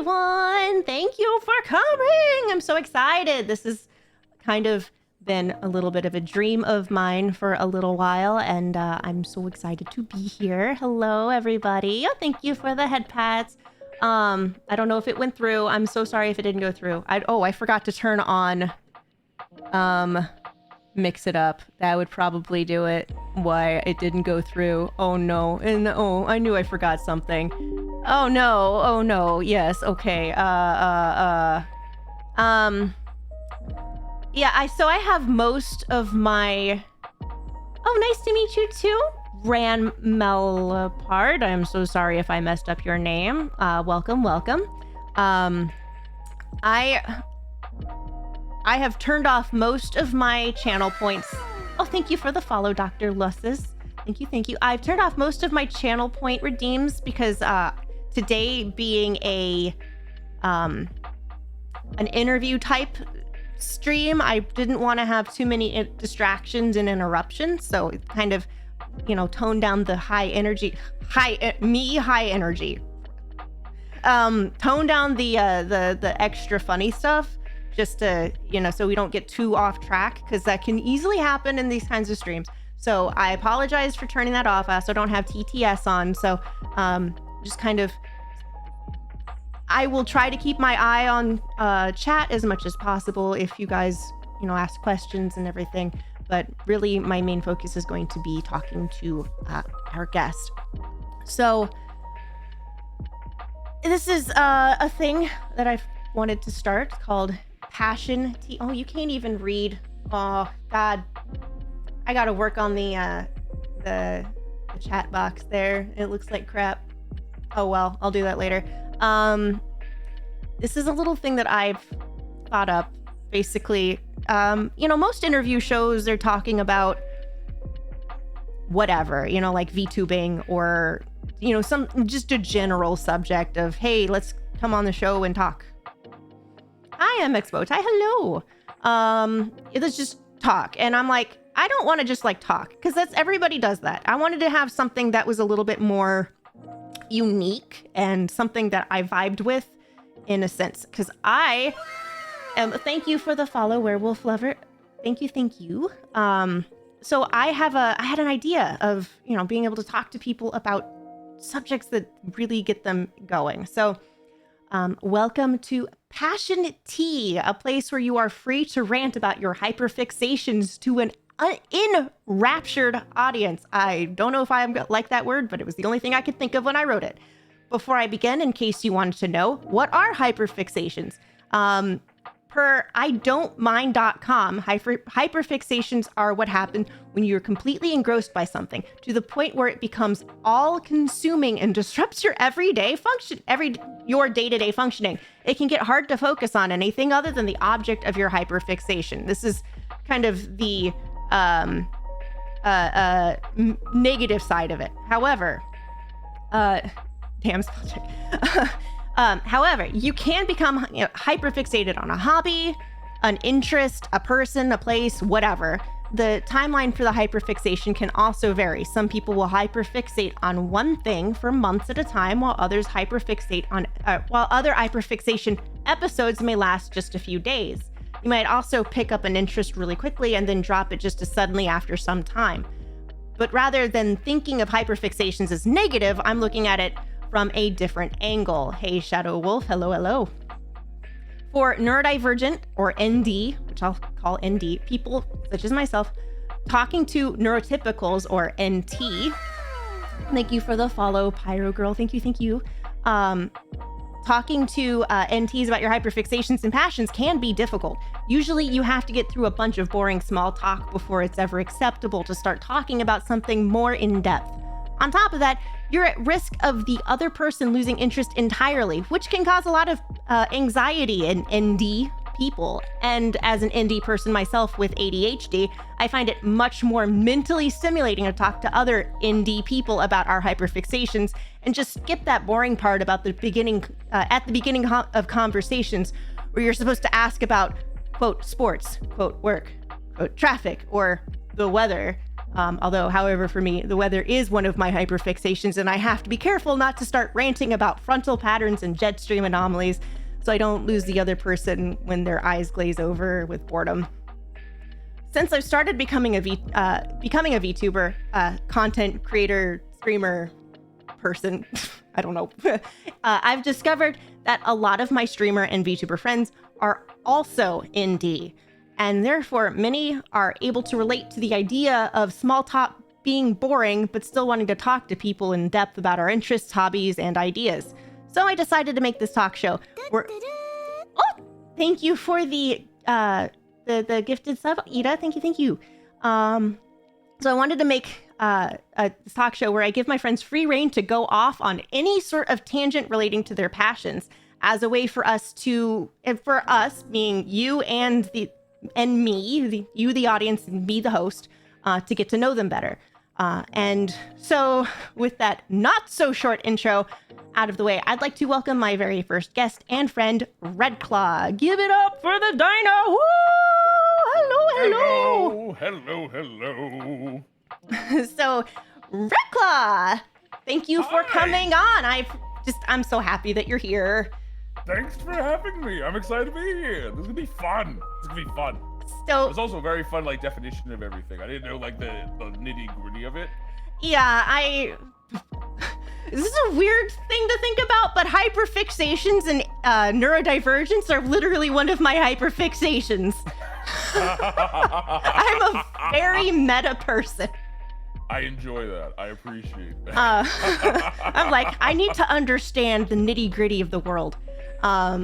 everyone. Thank you for coming. I'm so excited. This has kind of been a little bit of a dream of mine for a little while, and I'm so excited to be here. Hello, everybody. Oh, thank you for the head pats. I don't know if it went through. I'm so sorry if it didn't go through. I forgot to turn on mix it up. That would probably do it. Why it didn't go through. Oh no. And oh, I knew I forgot something. Oh no. Oh no. Yes. Okay. Yeah, so I have most of my... Oh, nice to meet you too. Ran Melapard. I'm so sorry if I messed up your name. Welcome. I have turned off most of my channel points. Oh, thank you for the follow, Dr. Lusses. Thank you. I've turned off most of my channel point redeems because today being an interview type stream, I didn't want to have too many distractions and interruptions. So it kind of, toned down the high energy. Tone down the extra funny stuff. Just to, so we don't get too off track, because that can easily happen in these kinds of streams. So I apologize for turning that off. I also don't have TTS on. So just kind of, I will try to keep my eye on chat as much as possible if you guys, ask questions and everything. But really, my main focus is going to be talking to our guest. So this is a thing that I've wanted to start called Passion Tea. Oh, you can't even read. Oh God, I gotta work on the chat box there. It looks like crap. Oh well, I'll do that later. This is a little thing that I've thought up. Basically, most interview shows, they're talking about whatever, like VTubing or some just a general subject of, hey, let's come on the show and talk. Hi, MXBowtie. Hello. Let's just talk. And I'm like, I don't want to just talk, because everybody does that. I wanted to have something that was a little bit more unique and something that I vibed with in a sense, because I am... Thank you for the follow, Werewolf Lover. Thank you. So I had an idea of, being able to talk to people about subjects that really get them going. So welcome to Passion Tea, a place where you are free to rant about your hyperfixations to an enraptured audience. I don't know if I like that word, but it was the only thing I could think of when I wrote it. Before I begin, in case you wanted to know, what are hyperfixations? Per idon'tmind.com, hyperfixations are what happen when you're completely engrossed by something to the point where it becomes all-consuming and disrupts your everyday function, your day-to-day functioning. It can get hard to focus on anything other than the object of your hyperfixation. This is kind of the negative side of it. However, damn spell check. However, you can become hyperfixated on a hobby, an interest, a person, a place, whatever. The timeline for the hyperfixation can also vary. Some people will hyperfixate on one thing for months at a time, while others hyperfixate on, while other hyperfixation episodes may last just a few days. You might also pick up an interest really quickly and then drop it just as suddenly after some time. But rather than thinking of hyperfixations as negative, I'm looking at it from a different angle. Hey, Shadow Wolf, hello. For neurodivergent, or ND, which I'll call ND, people such as myself, talking to neurotypicals, or NT, thank you for the follow, Pyro Girl, thank you. Talking to NTs about your hyperfixations and passions can be difficult. Usually you have to get through a bunch of boring small talk before it's ever acceptable to start talking about something more in depth. On top of that, you're at risk of the other person losing interest entirely, which can cause a lot of anxiety in ND people. And as an ND person myself with ADHD, I find it much more mentally stimulating to talk to other ND people about our hyperfixations and just skip that boring part about the beginning, at the beginning of conversations where you're supposed to ask about, quote, sports, quote, work, quote, traffic, or the weather. Although, however, for me, the weather is one of my hyperfixations, and I have to be careful not to start ranting about frontal patterns and jet stream anomalies so I don't lose the other person when their eyes glaze over with boredom. Since I've started becoming a VTuber, content creator, streamer person, I don't know, I've discovered that a lot of my streamer and VTuber friends are also indie. And therefore, many are able to relate to the idea of small talk being boring, but still wanting to talk to people in depth about our interests, hobbies, and ideas. So I decided to make this talk show. Oh, thank you for the gifted sub, Ida. Thank you. So I wanted to make a talk show where I give my friends free reign to go off on any sort of tangent relating to their passions, as a way for us, being you and me, you, the audience, and me, the host, to get to know them better. And so with that not so short intro out of the way, I'd like to welcome my very first guest and friend, Redclaw. Give it up for the dino. Woo! Hello. So, Redclaw, thank you for coming on. I'm so happy that you're here. Thanks for having me. I'm excited to be here. This is gonna be fun. So it's also a very fun definition of everything. I didn't know the nitty gritty of it. Yeah, this is a weird thing to think about, but hyperfixations and neurodivergence are literally one of my hyperfixations. I'm a very meta person. I enjoy that. I appreciate that. I'm like, I need to understand the nitty gritty of the world. That's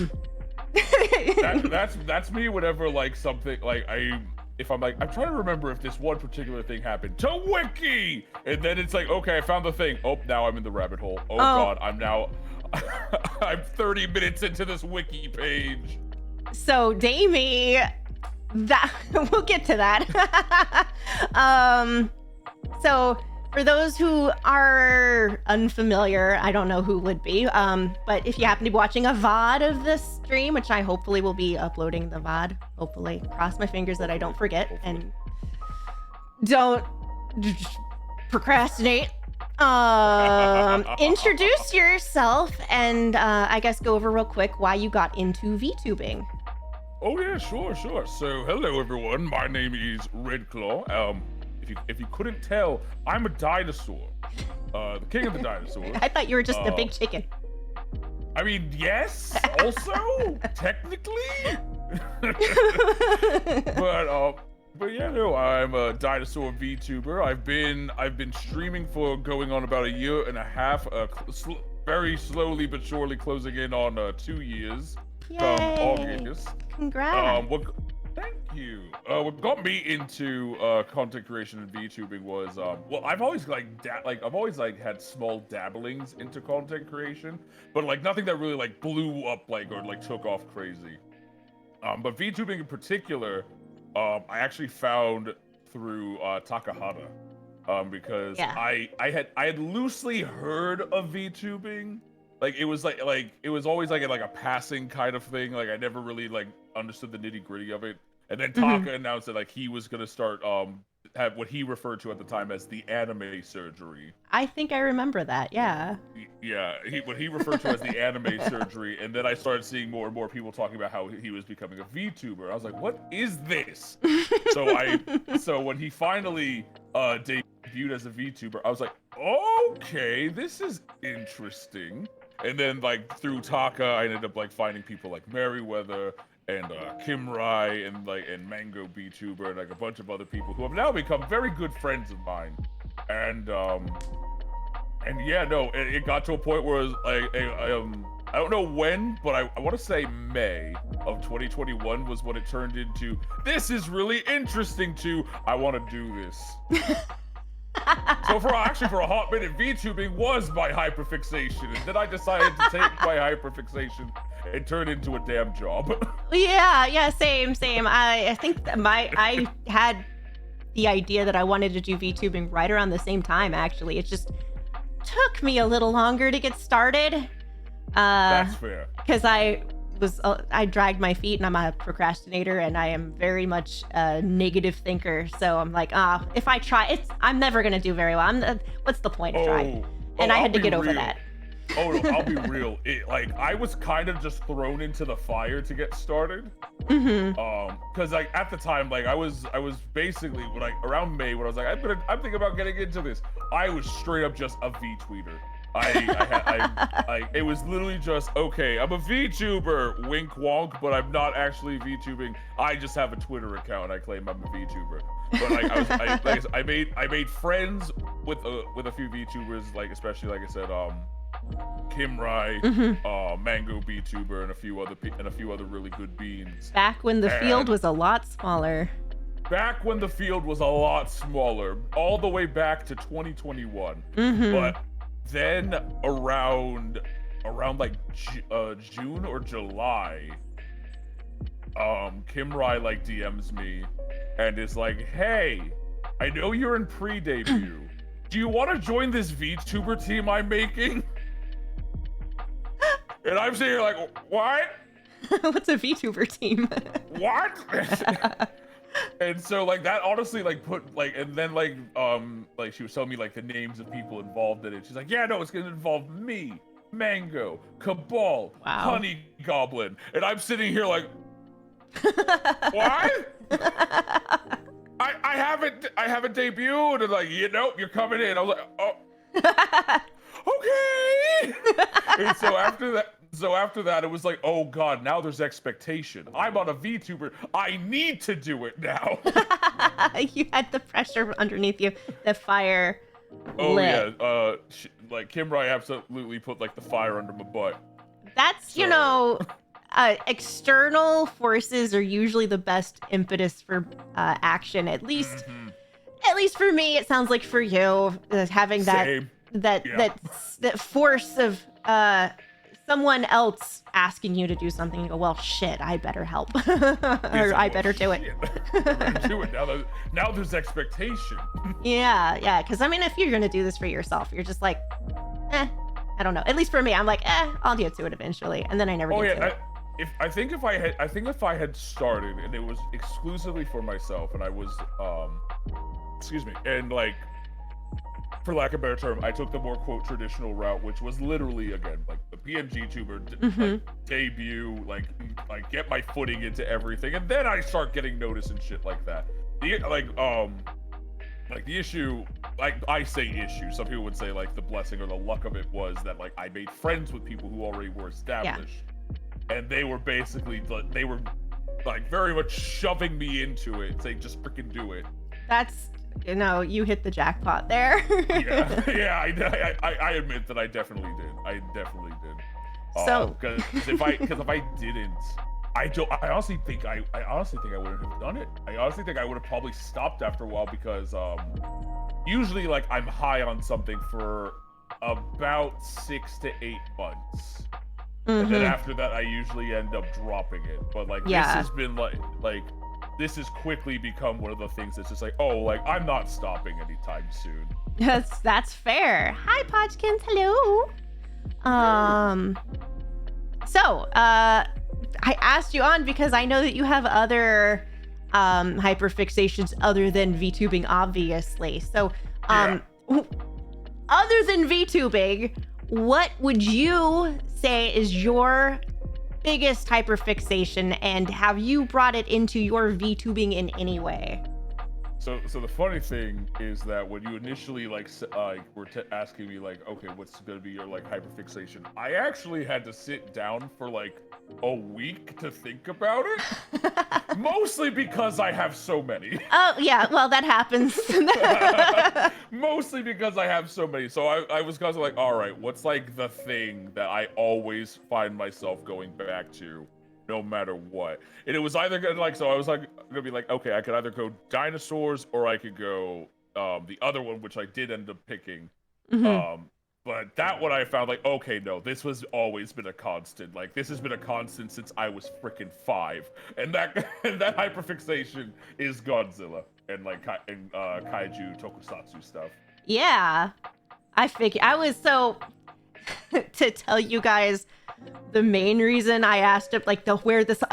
me whenever something if I'm I'm trying to remember if this one particular thing happened to wiki, and then it's okay, I found the thing. Oh, now I'm in the rabbit hole. Oh God, I'm 30 minutes into this wiki page. So Damie, we'll get to that. So for those who are unfamiliar, I don't know who would be, but if you happen to be watching a VOD of this stream, which I hopefully will be uploading the VOD, hopefully, cross my fingers that I don't forget and don't procrastinate. Introduce yourself and I guess go over real quick why you got into VTubing. Oh yeah, sure. So hello everyone, my name is Redclaw. If you couldn't tell, I'm a dinosaur. The king of the dinosaurs. I thought you were just a big chicken. I mean, yes, also, technically. But yeah, no, I'm a dinosaur VTuber. I've been streaming for going on about a year and a half, very slowly but surely closing in on 2 years. Yay. August. Congrats. Thank you. What got me into content creation and VTubing was I've always had small dabblings into content creation, but nothing that really blew up or took off crazy. But VTubing in particular, I actually found through Takahata, because yeah. I had loosely heard of VTubing. It was it was always a passing kind of thing. I never really understood the nitty gritty of it. And then Taka announced that he was gonna start have what he referred to at the time as the anime surgery. I think I remember that. Yeah. Yeah, what he referred to as the anime surgery, and then I started seeing more and more people talking about how he was becoming a VTuber. I was like, what is this? So when he finally debuted as a VTuber, I was like, okay, this is interesting. And then through Taka, I ended up finding people like Merryweather and Kim Rai and Mango VTuber and a bunch of other people who have now become very good friends of mine. And yeah, no, it got to a point where it was I don't know when, but I want to say May of 2021 was when it turned into, this is really interesting to, I want to do this. So for a hot minute, VTubing was my hyperfixation, and then I decided to take my hyperfixation and turn it into a damn job. Yeah, same. I think that I had the idea that I wanted to do VTubing right around the same time, actually. It just took me a little longer to get started. That's fair. Because I I dragged my feet, and I'm a procrastinator, and I am very much a negative thinker. So I'm like, if I try, I'm never gonna do very well. What's the point of trying? And I had to get over that. Oh no, I'll be real. Like I was kind of just thrown into the fire to get started. Because like at the time, like I was basically like around May when I was like, I'm thinking about getting into this. I was straight up just a VTweeter. It was literally just, okay, I'm a VTuber, wink wonk, but I'm not actually VTubing. I just have a Twitter account. I claim I'm a VTuber. But like I made friends with a few VTubers, like especially like I said, Kim Rai, Mango VTuber, and a few other really good beans. Back when the field was a lot smaller. Back when the field was a lot smaller, all the way back to 2021. But then around like June or July, Kim Rai like DMs me and is like, hey, I know you're in pre-debut. Do you want to join this VTuber team I'm making? And I'm sitting here like, what? What's a VTuber team? What? And so like that honestly like put like, and then like she was telling me like the names of people involved in it. She's like, yeah, no, it's gonna involve me, Mango, Cabal, Honey Goblin, and I'm sitting here like, what? I haven't debuted, and like, nope, you're coming in. I was like, oh, okay. And so after that, it was like, oh god, now there's expectation. I'm on a VTuber. I need to do it now. You had the pressure underneath you, the fire. Oh lit. Yeah, like Kim Rai absolutely put like the fire under my butt. That's so... external forces are usually the best impetus for action. At least for me, it sounds like for you, having that force of someone else asking you to do something. You go, well, shit, I better help, or I better do it. Do it now. There's expectation. Yeah. Because I mean, if you're gonna do this for yourself, you're just like, I don't know. At least for me, I'm like, I'll get to it eventually, and then I never get to it. I think if I had started and it was exclusively for myself, and I was excuse me, and like, for lack of a better term, I took the more quote traditional route, which was literally again like the PMG tuber like, debut, like get my footing into everything, and then I start getting noticed and shit like that. Like the issue, like I say issue, some people would say like the blessing or the luck of it was that like I made friends with people who already were established. And they were basically, like very much shoving me into it, saying just freaking do it. That's, you hit the jackpot there. Yeah, I admit that I definitely did. So, because if I didn't, I honestly think I wouldn't have done it. I honestly think I would have probably stopped after a while because usually like I'm high on something for about 6 to 8 months. And then after that, I usually end up dropping it. But like this has been like this has quickly become one of the things that's just like, oh, like I'm not stopping anytime soon. That's fair. Hi, Podkins. Hello. So I asked you on because I know that you have other hyperfixations other than VTubing, obviously. So other than VTubing, what would you say is your biggest hyperfixation, and have you brought it into your VTubing in any way? So the funny thing is that when you initially were asking me like, okay, what's gonna be your like hyperfixation, I actually had to sit down for like a week to think about it. Mostly because I have so many. Oh yeah, well that happens. Mostly because I have so many. So I was kind of like, all right, what's like the thing that I always find myself going back to no matter what? And it was either gonna like, so I was like gonna be like, okay, I could either go dinosaurs or I could go the other one, which I did end up picking. But that one I found like, okay, no, this was always been a constant. Like this has been a constant since I was freaking 5, and that hyperfixation is Godzilla and like kaiju tokusatsu stuff. Yeah, I figured. I was so to tell you guys the main reason I asked it, like where this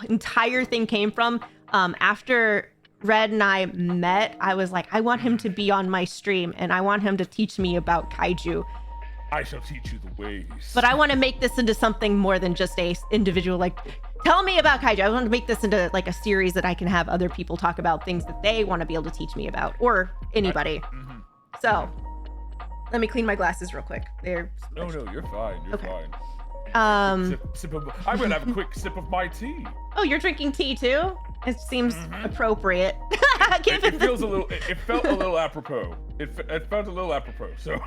entire thing came from, after Red and I met, I was like, I want him to be on my stream and I want him to teach me about kaiju. I shall teach you the ways. But I want to make this into something more than just a individual, like, tell me about kaiju. I want to make this into like a series that I can have other people talk about things that they want to be able to teach me about, or anybody. So let me clean my glasses real quick. They're No, you're fine. You're fine. I'm gonna have a quick sip of my tea. Oh, you're drinking tea too? It seems appropriate. It feels a little. It felt a little apropos. It felt a little apropos. So.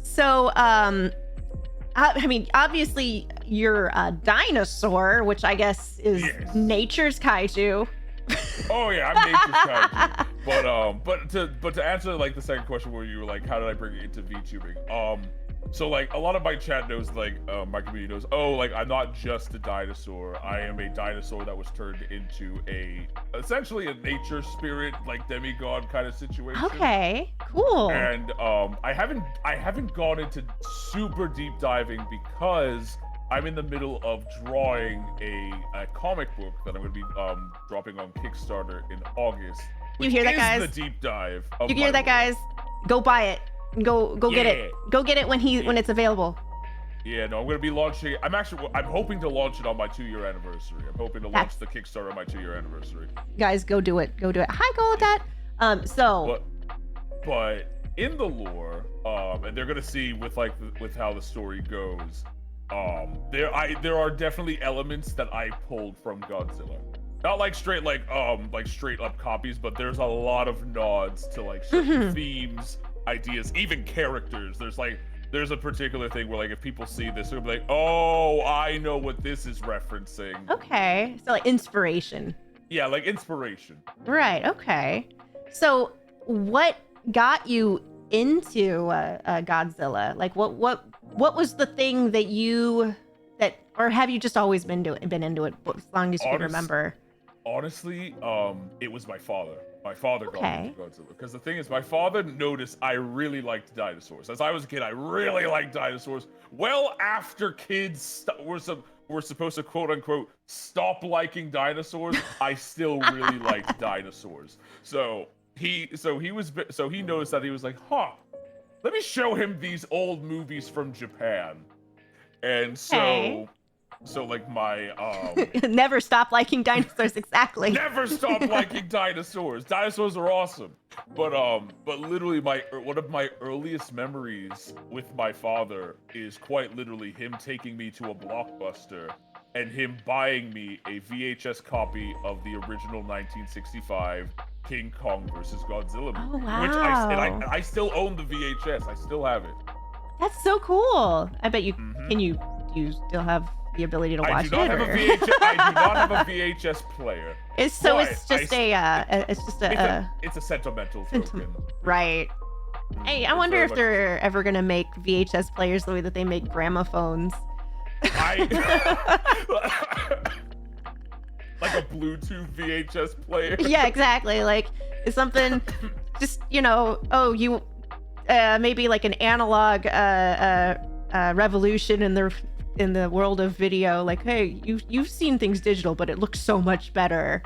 So, I mean, obviously you're a dinosaur, which I guess is nature's kaiju. Oh yeah, I'm nature's kaiju. But to answer like the second question where you were like, how did I bring it into VTubing? So like a lot of my chat knows, like my community knows, oh, like I'm not just a dinosaur. I am a dinosaur that was turned into essentially a nature spirit, like demigod kind of situation. Okay, cool. And I haven't gone into super deep diving because I'm in the middle of drawing a comic book that I'm going to be dropping on Kickstarter in August. You hear that, guys? The deep dive. You hear that, guys? Go buy it. Go get it. Go get it when it's available. Yeah, no, I'm gonna be launching. I'm hoping to launch it on my 2-year anniversary. I'm hoping to launch the Kickstarter on my 2-year anniversary. Guys, go do it. Go do it. Hi, Goldad. But in the lore, and they're gonna see with how the story goes. There are definitely elements that I pulled from Godzilla. Not like straight up copies, but there's a lot of nods to like certain themes, ideas, even characters. There's a particular thing where like if people see this, they'll be like, oh, I know what this is referencing. Okay, so like inspiration. Yeah, like inspiration. Right. Okay. So what got you into Godzilla? Like what was the thing that or have you just always been into it as long as you can remember? Honestly, it was my father. My father got me into Godzilla. Because the thing is, my father noticed I really liked dinosaurs. As I was a kid, I really liked dinosaurs. Well, after kids were supposed to quote unquote stop liking dinosaurs, I still really liked dinosaurs. So he noticed that. He was like, let me show him these old movies from Japan. And so like my never stop liking dinosaurs. Exactly. Never stop liking dinosaurs. Dinosaurs are awesome. But literally one of my earliest memories with my father is quite literally him taking me to a Blockbuster and him buying me a VHS copy of the original 1965 King Kong vs. Godzilla movie. Oh, wow. Which I still own the VHS. I still have it. That's so cool. I bet you do you still have the ability to watch it? I do not have a VHS player. It's just a sentimental token. Right. Hey, I wonder if they're ever gonna make VHS players the way that they make gramophones. Like a Bluetooth VHS player. Yeah, exactly. Like it's something, just maybe like an analog revolution in the world of video. Like, hey, you've seen things digital, but it looks so much better.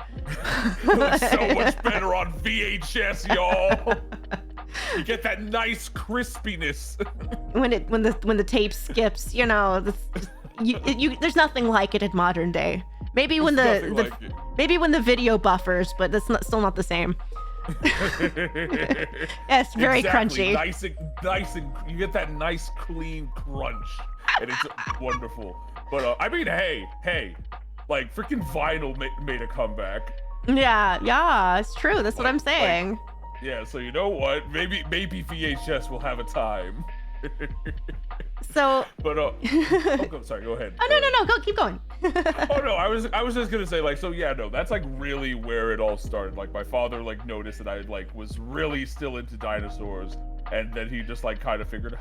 It looks so much better on VHS, y'all. You get that nice crispiness. when the tape skips, there's nothing like it in modern day. Maybe when the video buffers, but that's still not the same. It's very crunchy. Nice and you get that nice clean crunch, and it's wonderful. But I mean, hey, like freaking vinyl made a comeback. Yeah, it's true. That's what I'm saying. Yeah, so you know what? Maybe VHS will have a time. So, but sorry, go ahead. Oh no, keep going. Oh no, I was just gonna say like, so yeah, no, that's like really where it all started. Like my father like noticed that I like was really still into dinosaurs, and then he just like kind of figured,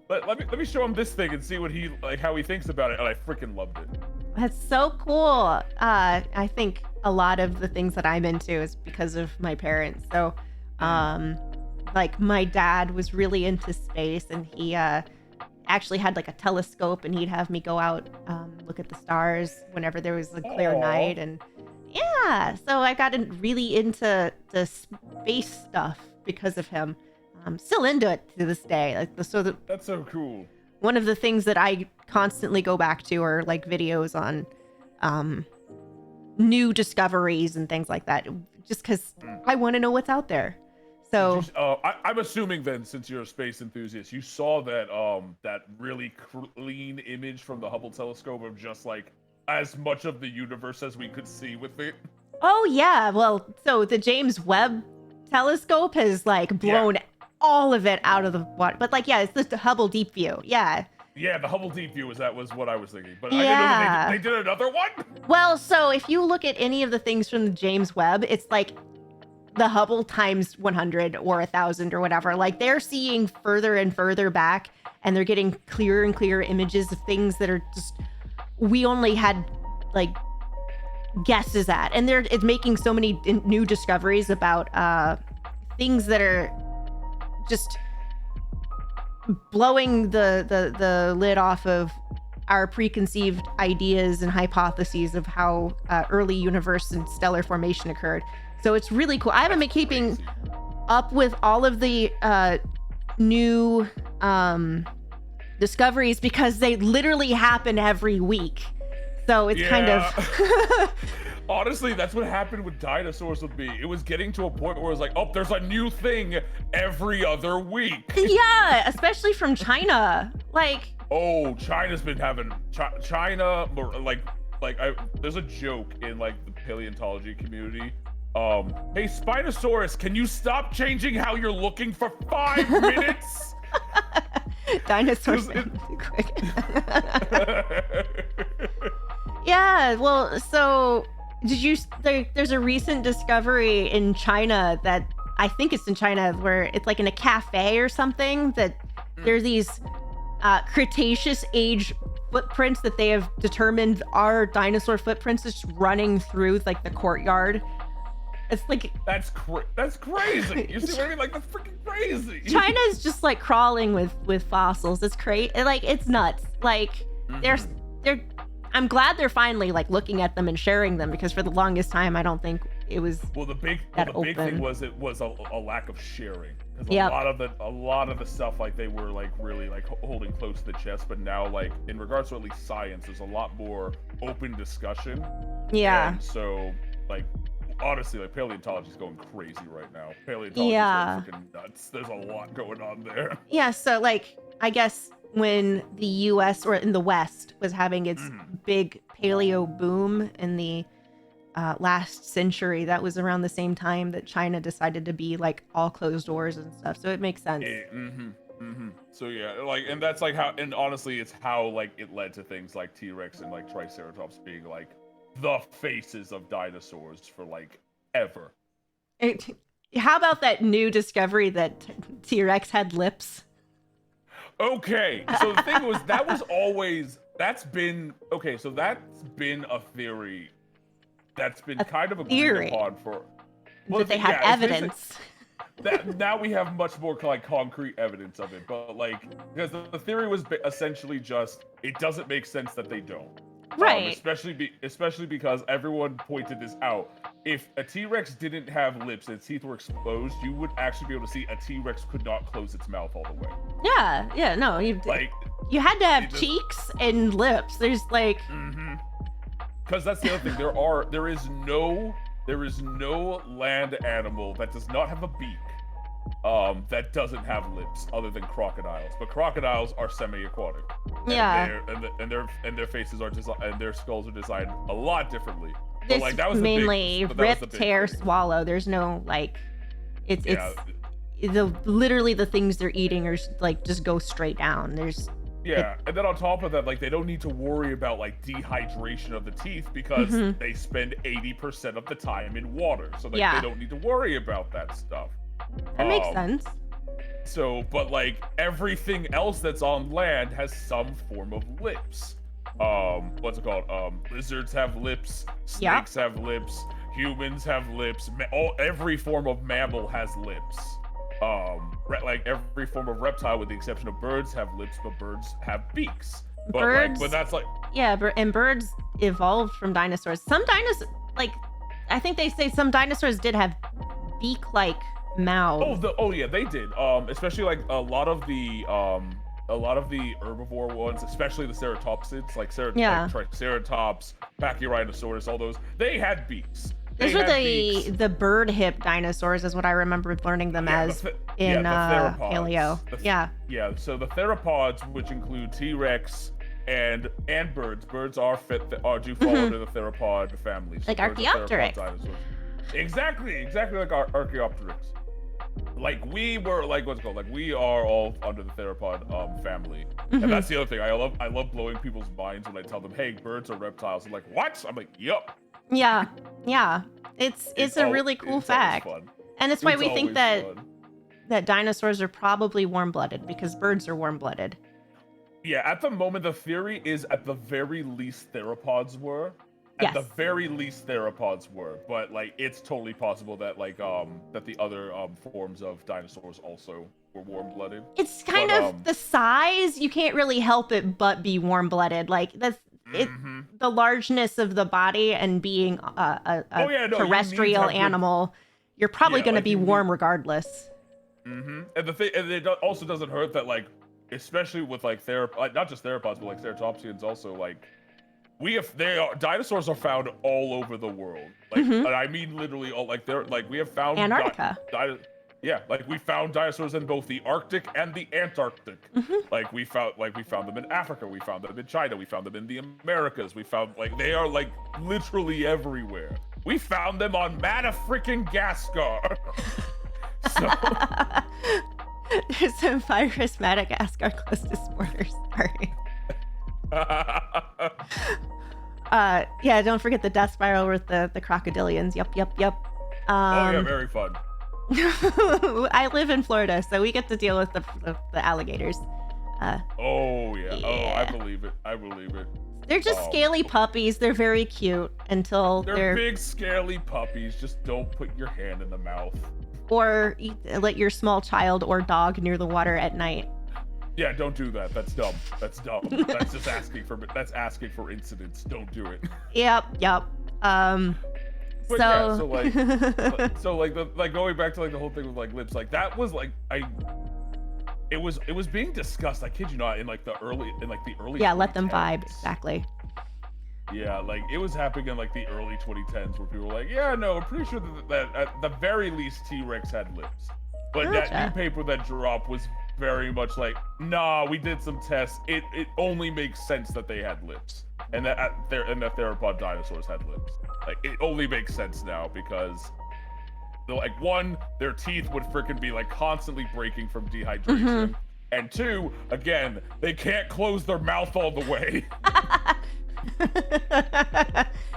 let me show him this thing and see what how he thinks about it, and I freaking loved it. That's so cool. I think a lot of the things that I'm into is because of my parents. So, like my dad was really into space, and actually had like a telescope, and he'd have me go out, look at the stars whenever there was a clear Aw. night. And yeah, so I got really into the space stuff because of him. I'm still into it to this day. That's so cool. One of the things that I constantly go back to are like videos on new discoveries and things like that, just because I want to know what's out there. So I'm assuming then, since you're a space enthusiast, you saw that that really clean image from the Hubble telescope of just like as much of the universe as we could see with it. oh yeah, well, so the James Webb telescope has like blown all of it out of the water, but like, yeah, it's just the Hubble Deep View. Yeah. Yeah, the Hubble Deep View was what I was thinking, but Yeah. I didn't know that they did another one. Well, so if you look at any of the things from the James Webb, it's like the Hubble times 100 or 1,000 or whatever. Like they're seeing further and further back, and they're getting clearer and clearer images of things that are just, we only had like guesses at. And it's making so many new discoveries about things that are just blowing the lid off of our preconceived ideas and hypotheses of how early universe and stellar formation occurred. So it's really cool. I haven't been keeping up with all of the new discoveries because they literally happen every week. So it's kind of Honestly, that's what happened with dinosaurs with me. It was getting to a point where it was like, oh, there's a new thing every other week. Yeah, especially from China. Like, oh, China's been having China there's a joke in like the paleontology community. Hey Spinosaurus, can you stop changing how you're looking for 5 minutes? Dinosaurs too quick. Yeah, well, so there's a recent discovery in China that I think it's in China where it's like in a cafe or something that there's these Cretaceous age footprints that they have determined are dinosaur footprints just running through like the courtyard. It's like that's crazy. You see what I mean? Like that's freaking crazy. China's just like crawling with fossils. It's crazy. Like it's nuts. Like they're I'm glad they're finally like looking at them and sharing them, because for the longest time I don't think it was the big thing was it was a lack of sharing. Yep. A lot of the stuff like they were like really like holding close to the chest, but now like in regards to at least science, there's a lot more open discussion. Yeah. And so like honestly, like paleontology is going crazy right now. Paleontology is going freaking nuts. There's a lot going on there. Yeah. So like I guess when the U.S. or in the West was having its big paleo boom in the last century, that was around the same time that China decided to be like all closed doors and stuff. So it makes sense. So yeah, like, and that's like how, and honestly, it's how like it led to things like T-Rex and like Triceratops being like the faces of dinosaurs for like ever. How about that new discovery that T-Rex had lips? Okay, so the thing was that's been a theory that's been kind of agreed upon for. Well, that they have evidence. That now we have much more like concrete evidence of it, but like because the theory was essentially just it doesn't make sense that they don't. Right. Especially because everyone pointed this out. If a T-Rex didn't have lips and its teeth were exposed, you would actually be able to see a T-Rex could not close its mouth all the way. Yeah, no, you had to have cheeks and lips. There's like because that's the other thing. There is no land animal that does not have a beak that doesn't have lips other than crocodiles. But crocodiles are semi-aquatic. Yeah. And their faces are designed and their skulls are designed a lot differently. This like that was mainly rip, tear, swallow. There's no like it's literally the things they're eating are like just go straight down. And then on top of that, like they don't need to worry about like dehydration of the teeth because they spend 80% of the time in water. So like they don't need to worry about that stuff. That makes sense. So, but like everything else that's on land has some form of lips. What's it called? Lizards have lips, snakes have lips, humans have lips, every form of mammal has lips. like every form of reptile, with the exception of birds, have lips, but birds have beaks. But Birds, but that's like, yeah, and birds evolved from dinosaurs. Some dinosaurs, like, I think they say some dinosaurs did have beak-like mouths. oh yeah, they did. Especially like a lot of the herbivore ones, especially the ceratopsids, like Yeah. Triceratops, Pachyrhinosaurus, all those, they had beaks. Those They were had beaks. the bird hip dinosaurs, is what I remember learning them Yeah, as the in theropods. paleo. Yeah. Yeah, so the theropods, which include T-Rex and birds. Birds do fall under the theropod family. So Like birds are theropod Archaeopteryx. dinosaurs. Exactly like Archaeopteryx. Like we were, like, what's it called? Like we are all under the theropod family. And that's the other thing. I love blowing people's minds when I tell them, hey, birds are reptiles. I'm like, what? I'm like, yup. Yeah. Yeah. It's a really cool fact. And it's why we think that dinosaurs are probably warm-blooded, because birds are warm-blooded. Yeah, at the moment, the theory is at the very least theropods were. At the Yes. very least theropods were, but like it's totally possible that like that the other forms of dinosaurs also were warm-blooded. It's kind of the size, you can't really help it but be warm-blooded. Like that's it. The largeness of the body and being a terrestrial animal, you're probably going to be warm regardless. And it also doesn't hurt that, like, especially with like not just theropods, but like ceratopsians also, like dinosaurs are found all over the world. Like, and I mean literally all. Like we have found Antarctica. Yeah, like we found dinosaurs in both the Arctic and the Antarctic. Like we found them in Africa, we found them in China, we found them in the Americas, we found, like, they are like literally everywhere. We found them on Madagascar. So There's some virus Madagascar close to borders. Sorry. Yeah, don't forget the death spiral with the crocodilians. Yep. Oh yeah, very fun. I live in Florida, so we get to deal with the alligators. Oh yeah. Yeah. Oh, I believe it. They're just scaly puppies. They're very cute until they're big, scaly puppies. Just don't put your hand in the mouth. Or let your small child or dog near the water at night. Yeah, don't do that. That's dumb. That's just asking for incidents. Don't do it. Yep. But yeah, so going back to like the whole thing with like lips, like that was like it was being discussed, I kid you not, in the early Yeah, let them 2010s. vibe. Exactly. Yeah, like it was happening in like the early 2010s where people were like, yeah, no, we're pretty sure that at the very least T-Rex had lips. But that new paper that dropped was very much like, nah, we did some tests. It only makes sense that they had lips, and that theropod dinosaurs had lips. Like, it only makes sense now because, like, one, their teeth would freaking be like constantly breaking from dehydration, and two, again, they can't close their mouth all the way.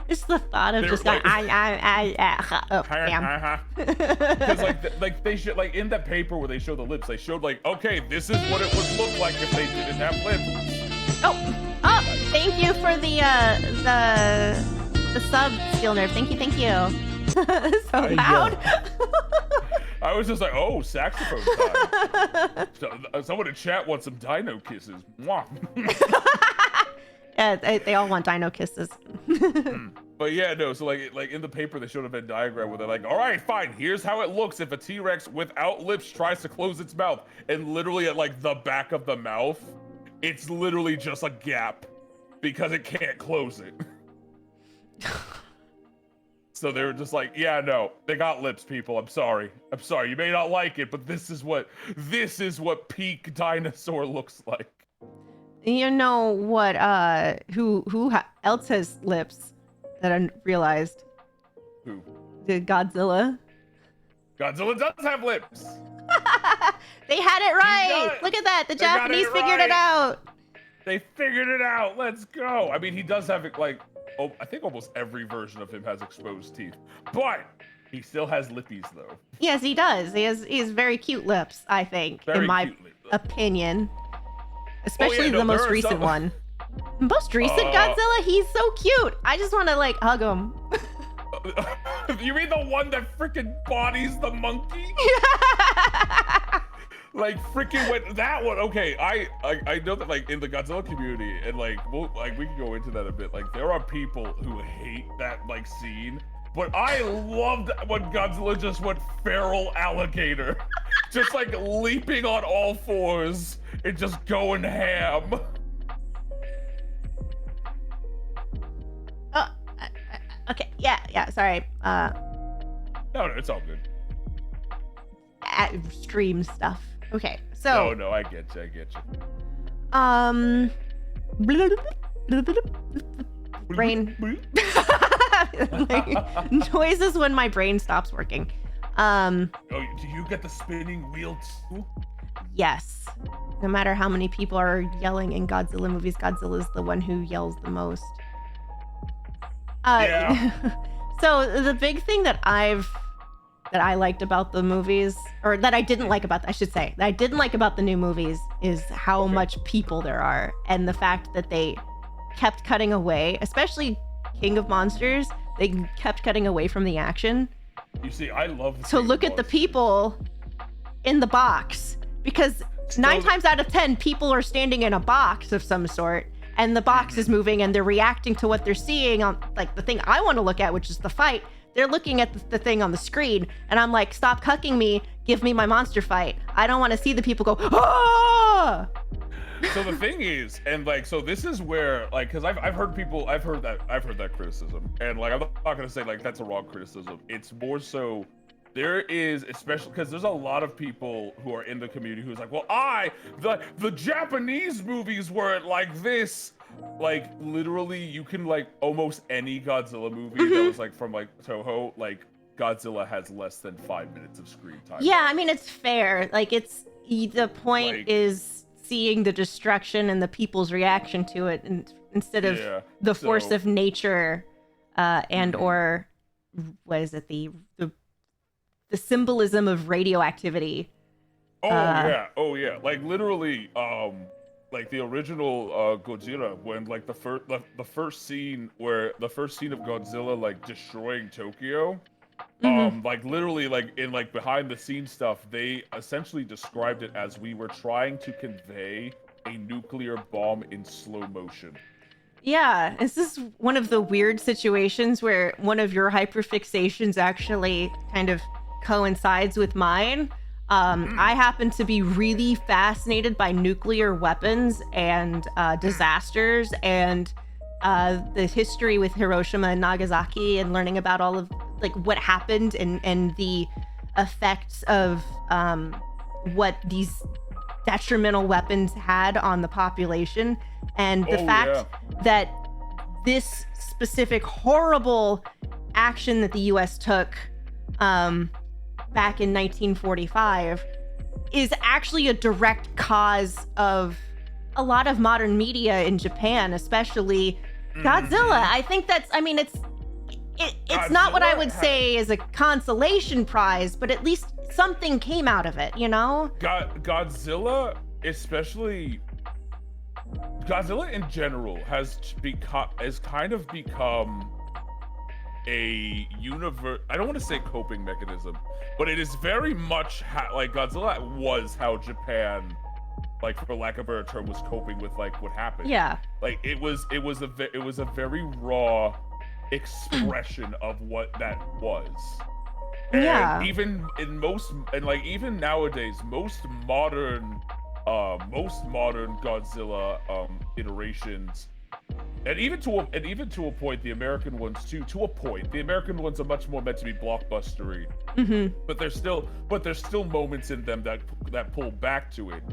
It's the thought of just going, oh, damn. Because like they should, like, in that paper where they show the lips, they showed like, okay, this is what it would look like if they didn't have lips. Oh, thank you for the sub, Steel Nerve. Thank you. So loud. I was just like, oh, saxophone time. Someone in chat wants some dino kisses. Mwah. Yeah, they all want dino kisses. But yeah, no, so like in the paper they showed a Venn diagram where they're like, all right, fine, here's how it looks if a T-Rex without lips tries to close its mouth. And literally at like the back of the mouth, it's literally just a gap because it can't close it. So they were just like, yeah, no, they got lips, people. I'm sorry. You may not like it, but this is what peak dinosaur looks like. You know what? Who else has lips that I realized? Who? The Godzilla. Godzilla does have lips. They had it right. Look at that. The Japanese figured it out. They figured it out. Let's go. I mean, he does have, like, I think almost every version of him has exposed teeth, but he still has lippies, though. Yes, he does. He has very cute lips, I think, in my opinion. Especially the most recent one. Most recent Godzilla, he's so cute. I just want to, like, hug him. You mean the one that freaking bodies the monkey? Like freaking when that one. Okay, I know that like in the Godzilla community, and like we can go into that a bit. Like there are people who hate that like scene, but I loved when Godzilla just went feral alligator, just like leaping on all fours and just going ham. Okay, yeah, sorry. No, it's all good. Stream stuff. Okay, so. No, I get you. Brain. Like, noises when my brain stops working. Oh, do you get the spinning wheel too? Yes. No matter how many people are yelling in Godzilla movies, Godzilla's the one who yells the most. Yeah. So the big thing that I liked about the movies, or that I didn't like about, I should say, that I didn't like about the new movies is how much people there are, and the fact that they kept cutting away, especially King of Monsters, they kept cutting away from the action. You see, I love to look at the people in the box, because 9 times out of 10, people are standing in a box of some sort, and the box is moving, and they're reacting to what they're seeing on, like, the thing I want to look at, which is the fight. They're looking at the thing on the screen, and I'm like, stop cucking me, give me my monster fight. I don't want to see the people go, ah! So the thing is, and like, so this is where, like, because I've heard that criticism, and like, I'm not gonna say like that's a wrong criticism. It's more so, there is, especially because there's a lot of people who are in the community who's like, well, the Japanese movies weren't like this. Like literally, you can like almost any Godzilla movie that was like from like Toho, like Godzilla has less than 5 minutes of screen time. Yeah, I mean, it's fair. Like, it's the point Like, is seeing the destruction and the people's reaction to it, and instead of the force of nature, and or what is it, the symbolism of radioactivity. Oh yeah. Like literally, like the original Godzilla, when like the first scene of Godzilla like destroying Tokyo, like literally like in like behind the scenes stuff, they essentially described it as we were trying to convey a nuclear bomb in slow motion. Yeah, this is one of the weird situations where one of your hyperfixations actually kind of coincides with mine. I happen to be really fascinated by nuclear weapons and disasters and the history with Hiroshima and Nagasaki, and learning about all of like what happened and the effects of what these detrimental weapons had on the population, and the fact that this specific horrible action that the US took back in 1945 is actually a direct cause of a lot of modern media in Japan, especially Godzilla. I think that's, I mean, it's not what I would say is a consolation prize, but at least something came out of it, you know? Godzilla, especially Godzilla in general, has kind of become a universe. I don't want to say coping mechanism, but it is very much like Godzilla was how Japan, like for lack of a better term, was coping with like what happened. Yeah. Like it was a very raw expression of what that was. And even nowadays, most modern Godzilla iterations, and even to a point, the American ones too. To a point, the American ones are much more meant to be blockbustery. But there's still moments in them that pull back to it.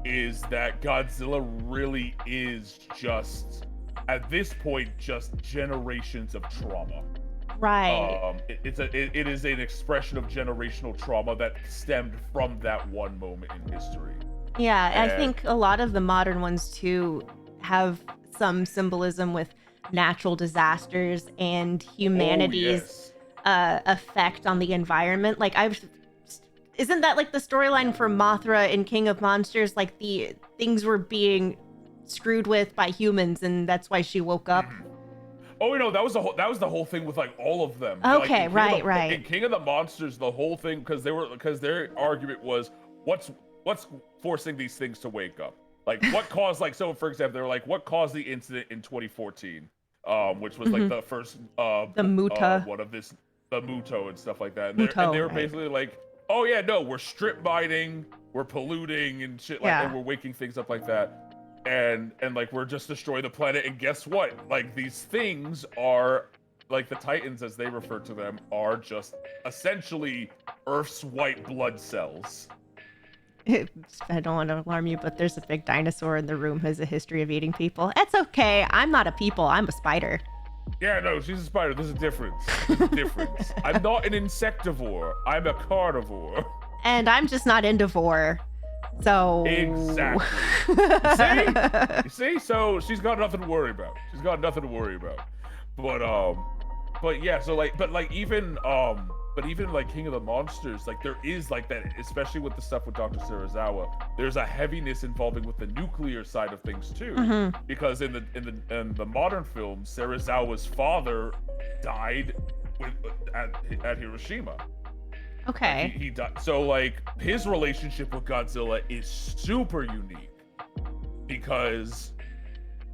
Is that Godzilla really is just, at this point, just generations of trauma. Right. It is an expression of generational trauma that stemmed from that one moment in history. Yeah, and I think a lot of the modern ones too have some symbolism with natural disasters and humanity's effect on the environment. Like isn't that like the storyline for Mothra in King of Monsters? Like the things were being screwed with by humans, and that's why she woke up. Oh no, that was the whole thing with like all of them. Okay, like, right. In King of the Monsters, the whole thing because their argument was what's forcing these things to wake up. Like what caused so for example, they were like what caused the incident in 2014, which was like the first the Muta. one of this the Muto and stuff like that. And they were right. basically like, oh yeah, no, we're strip mining, we're polluting and shit and we're waking things up like that. And like we're just destroying the planet, and guess what? Like these things are like the Titans, as they refer to them, are just essentially Earth's white blood cells. I don't want to alarm you, but there's a big dinosaur in the room who has a history of eating people. It's okay. I'm not a people. I'm a spider. Yeah, no, she's a spider. There's a difference. I'm not an insectivore. I'm a carnivore. And I'm just not indivore. So exactly. You see? So she's got nothing to worry about. But yeah, so even like King of the Monsters, like there is like that, especially with the stuff with Dr. Serizawa, there's a heaviness involving with the nuclear side of things too. Because in the modern film, Serizawa's father died at Hiroshima. Okay. He died. So like his relationship with Godzilla is super unique because,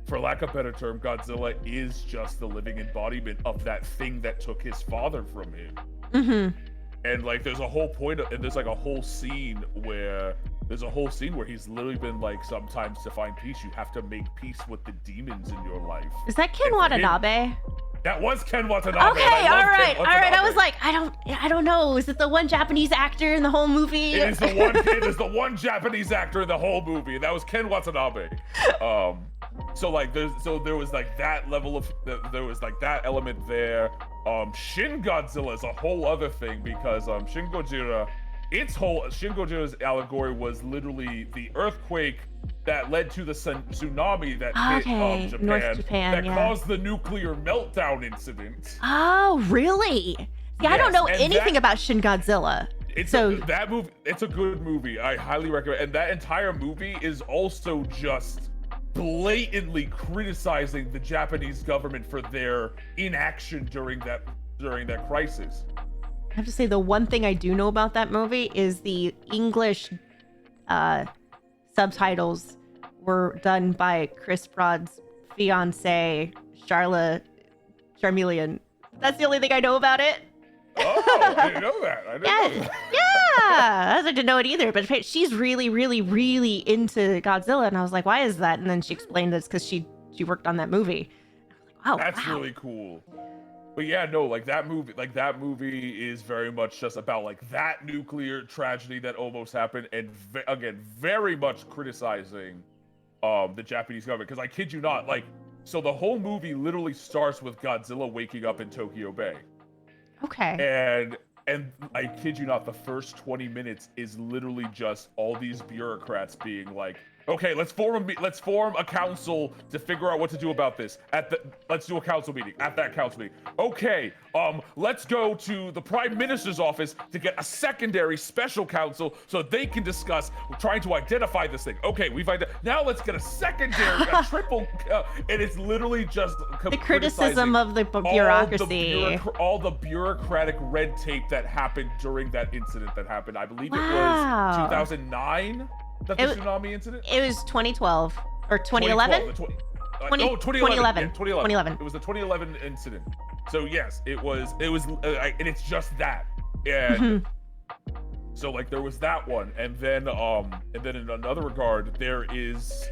for lack of a better term, Godzilla is just the living embodiment of that thing that took his father from him. And like there's a whole point and there's like a whole scene where he's literally been like, sometimes to find peace you have to make peace with the demons in your life. Is that Ken Watanabe? That was Ken Watanabe. Okay, all right. I was like, I don't know. Is it the one Japanese actor in the whole movie? It is the one Japanese actor in the whole movie. That was Ken Watanabe. So there was like that level of there was like that element there. Shin Godzilla is a whole other thing because Shin Godzilla's allegory was literally the earthquake that led to the tsunami that hit Japan, North Japan, that caused the nuclear meltdown incident. Oh, really? See, I don't know anything about Shin Godzilla. That movie, it's a good movie. I highly recommend. And that entire movie is also just blatantly criticizing the Japanese government for their inaction during that crisis. I have to say, the one thing I do know about that movie is the English subtitles were done by Chris Broad's fiance, Charmeleon. That's the only thing I know about it. Oh, I didn't know that. I didn't know it either. But she's really, really, really into Godzilla, and I was like, "Why is that?" And then she explained this because she worked on that movie. I was like, that's really cool. But yeah, no, like that movie is very much just about like that nuclear tragedy that almost happened, and again, very much criticizing the Japanese government. Because I kid you not, like, so the whole movie literally starts with Godzilla waking up in Tokyo Bay. Okay. And I kid you not, the first 20 minutes is literally just all these bureaucrats being like, okay, let's form a council to figure out what to do about this. Let's do a council meeting at that council meeting. Okay, let's go to the Prime Minister's office to get a secondary special council so they can discuss trying to identify this thing. Okay, now let's get a secondary, a triple, and it's literally just the criticism of the bureaucracy, all the bureaucratic red tape that happened during that incident that happened. I believe it was 2009. That's the tsunami incident? It was 2012 or 2011? 2011. 2011. It was the 2011 incident. So yes, it was, and it's just that. And so like there was that one, and then in another regard, there is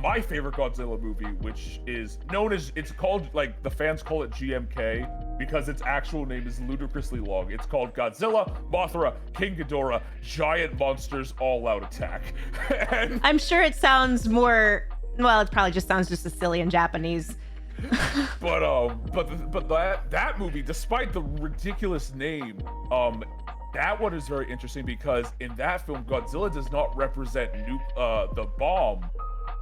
my favorite Godzilla movie, which is known as, it's called, like, the fans call it GMK because its actual name is ludicrously long. It's called Godzilla, Mothra, King Ghidorah, Giant Monsters All-Out Attack. And I'm sure it sounds more, well, it probably just sounds just as silly in Japanese. but that movie, despite the ridiculous name, that one is very interesting because in that film, Godzilla does not represent the bomb.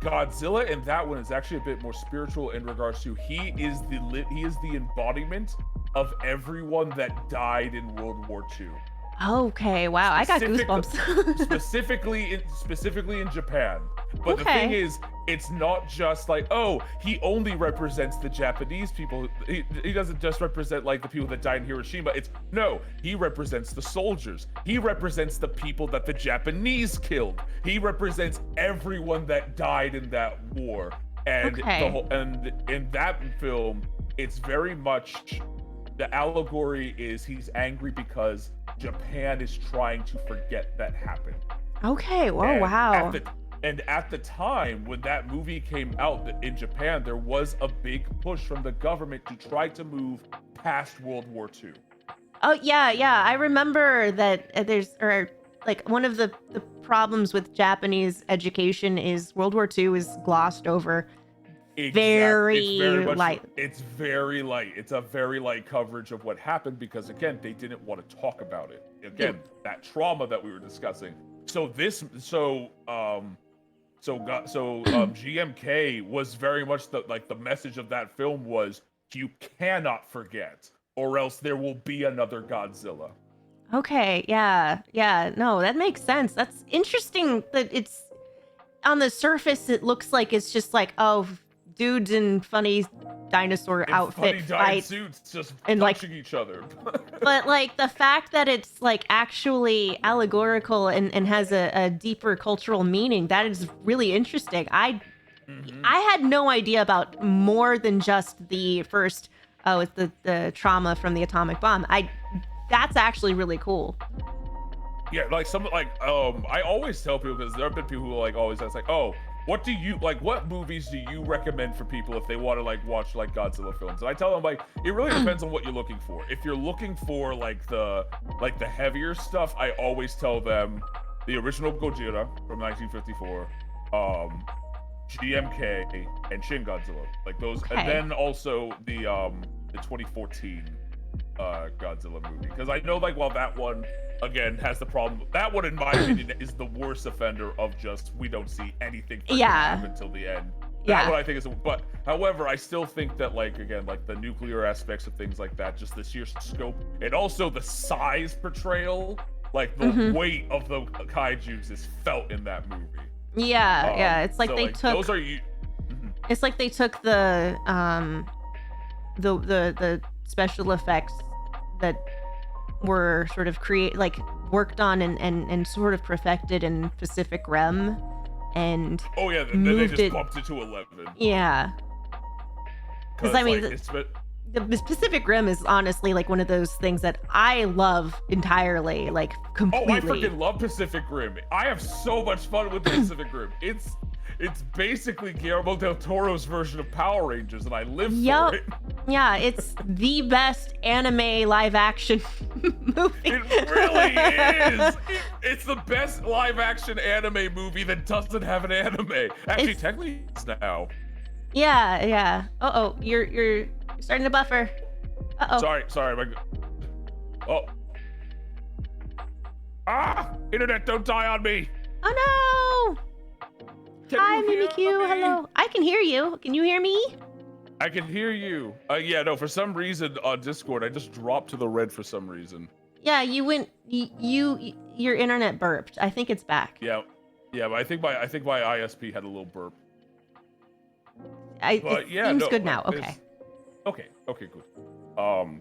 Godzilla in that one is actually a bit more spiritual in regards to he is the embodiment of everyone that died in World War II. Okay, wow, I got goosebumps. specifically in Japan. But the thing is, it's not just like, oh, he only represents the Japanese people. he doesn't just represent like the people that died in Hiroshima. He represents the soldiers. He represents the people that the Japanese killed. He represents everyone that died in that war. And and in that film, it's very much the allegory is he's angry because Japan is trying to forget that happened. Okay. Whoa, wow. At the time when that movie came out in Japan, there was a big push from the government to try to move past World War II. Oh yeah, yeah. I remember that one of the problems with Japanese education is World War II is glossed over. Very light. It's very light. It's a very light coverage of what happened because again, they didn't want to talk about it. Again, that trauma that we were discussing. GMK was very much the message of that film was you cannot forget or else there will be another Godzilla. Okay, yeah. No, that makes sense. That's interesting that it's on the surface it looks like it's just like, oh, dudes in funny dinosaur outfit fight suits just and punching each other. But like the fact that it's like actually allegorical and has a deeper cultural meaning, that is really interesting. I had no idea about more than just the first with the trauma from the atomic bomb. That's actually really cool. Yeah, like I always tell people, because there have been people who always ask oh, what movies do you recommend for people if they want to watch Godzilla films? And I tell them it really depends on what you're looking for. If you're looking for the heavier stuff, I always tell them the original Gojira from 1954, GMK, and Shin Godzilla. Those, and then also the 2014 Godzilla movie. Because I know while that one again has the problem, that one in my opinion is the worst offender of just we don't see anything until the end. That one I think is, but however I still think that the nuclear aspects of things like that, just the sheer scope and also the size portrayal, the weight of the kaijus is felt in that movie. It's like they took those are it's like they took the special effects that were sort of worked on and sort of perfected in Pacific Rim and then they just bumped it to 11. Yeah, because I mean the Pacific Rim is honestly one of those things that I love entirely, completely. Oh, I freaking love Pacific Rim. I have so much fun with the Pacific Rim. It's basically Guillermo del Toro's version of Power Rangers, and I live for it. Yeah, it's the best anime live action movie. It really is. It's the best live action anime movie that doesn't have an anime. Actually, technically, it's now. Yeah. You're starting to buffer. Sorry. Internet, don't die on me. Oh no. Hi, Mimikyu. Hello. I can hear you. Can you hear me? I can hear you. For some reason on Discord, I just dropped to the red for some reason. Yeah, you went. Your internet burped. I think it's back. Yeah, but I think my ISP had a little burp. It seems good now. Okay. Okay, good.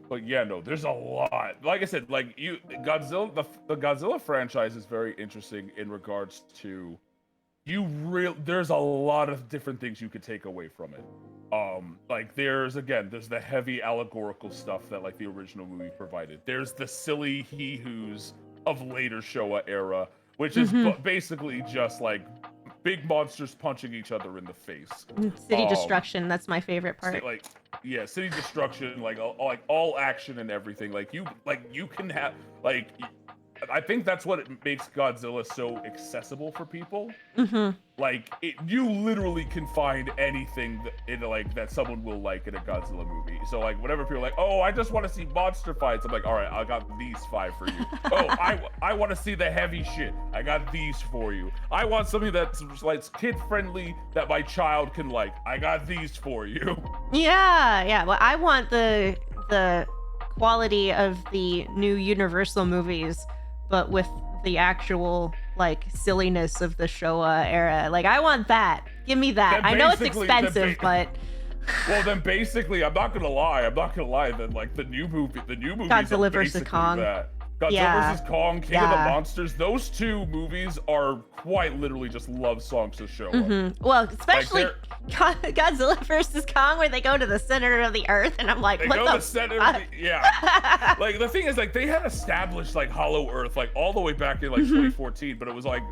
But there's a lot. Like I said, Godzilla, the Godzilla franchise is very interesting in regards to there's a lot of different things you could take away from it. There's the heavy allegorical stuff that the original movie provided. There's the silly hee-hoos of later Showa era, which is basically just big monsters punching each other in the face. City destruction, that's my favorite part. City destruction, all action and everything. You can have I think that's what it makes Godzilla so accessible for people. You literally can find anything that someone will like in a Godzilla movie. So whenever people are oh, I just want to see monster fights, I'm all right, I got these 5 for you. Oh, I want to see the heavy shit, I got these for you. I want something that's kid friendly that my child can like, I got these for you. Yeah. Well, I want the quality of the new Universal movies, but with the actual silliness of the Showa era. I want that. Give me that. I know it's expensive, but Well, then basically, I'm not gonna lie. Then like the new movie Godzilla vs. Kong. That. Godzilla vs. Kong, King of the Monsters. Those two movies are quite literally just love songs to show up. Well, especially Godzilla vs. Kong, where they go to the center of the earth, and I'm like, they what go the to the center of the, yeah. Like the thing is, like they had established like Hollow Earth like all the way back in like 2014, but it was like,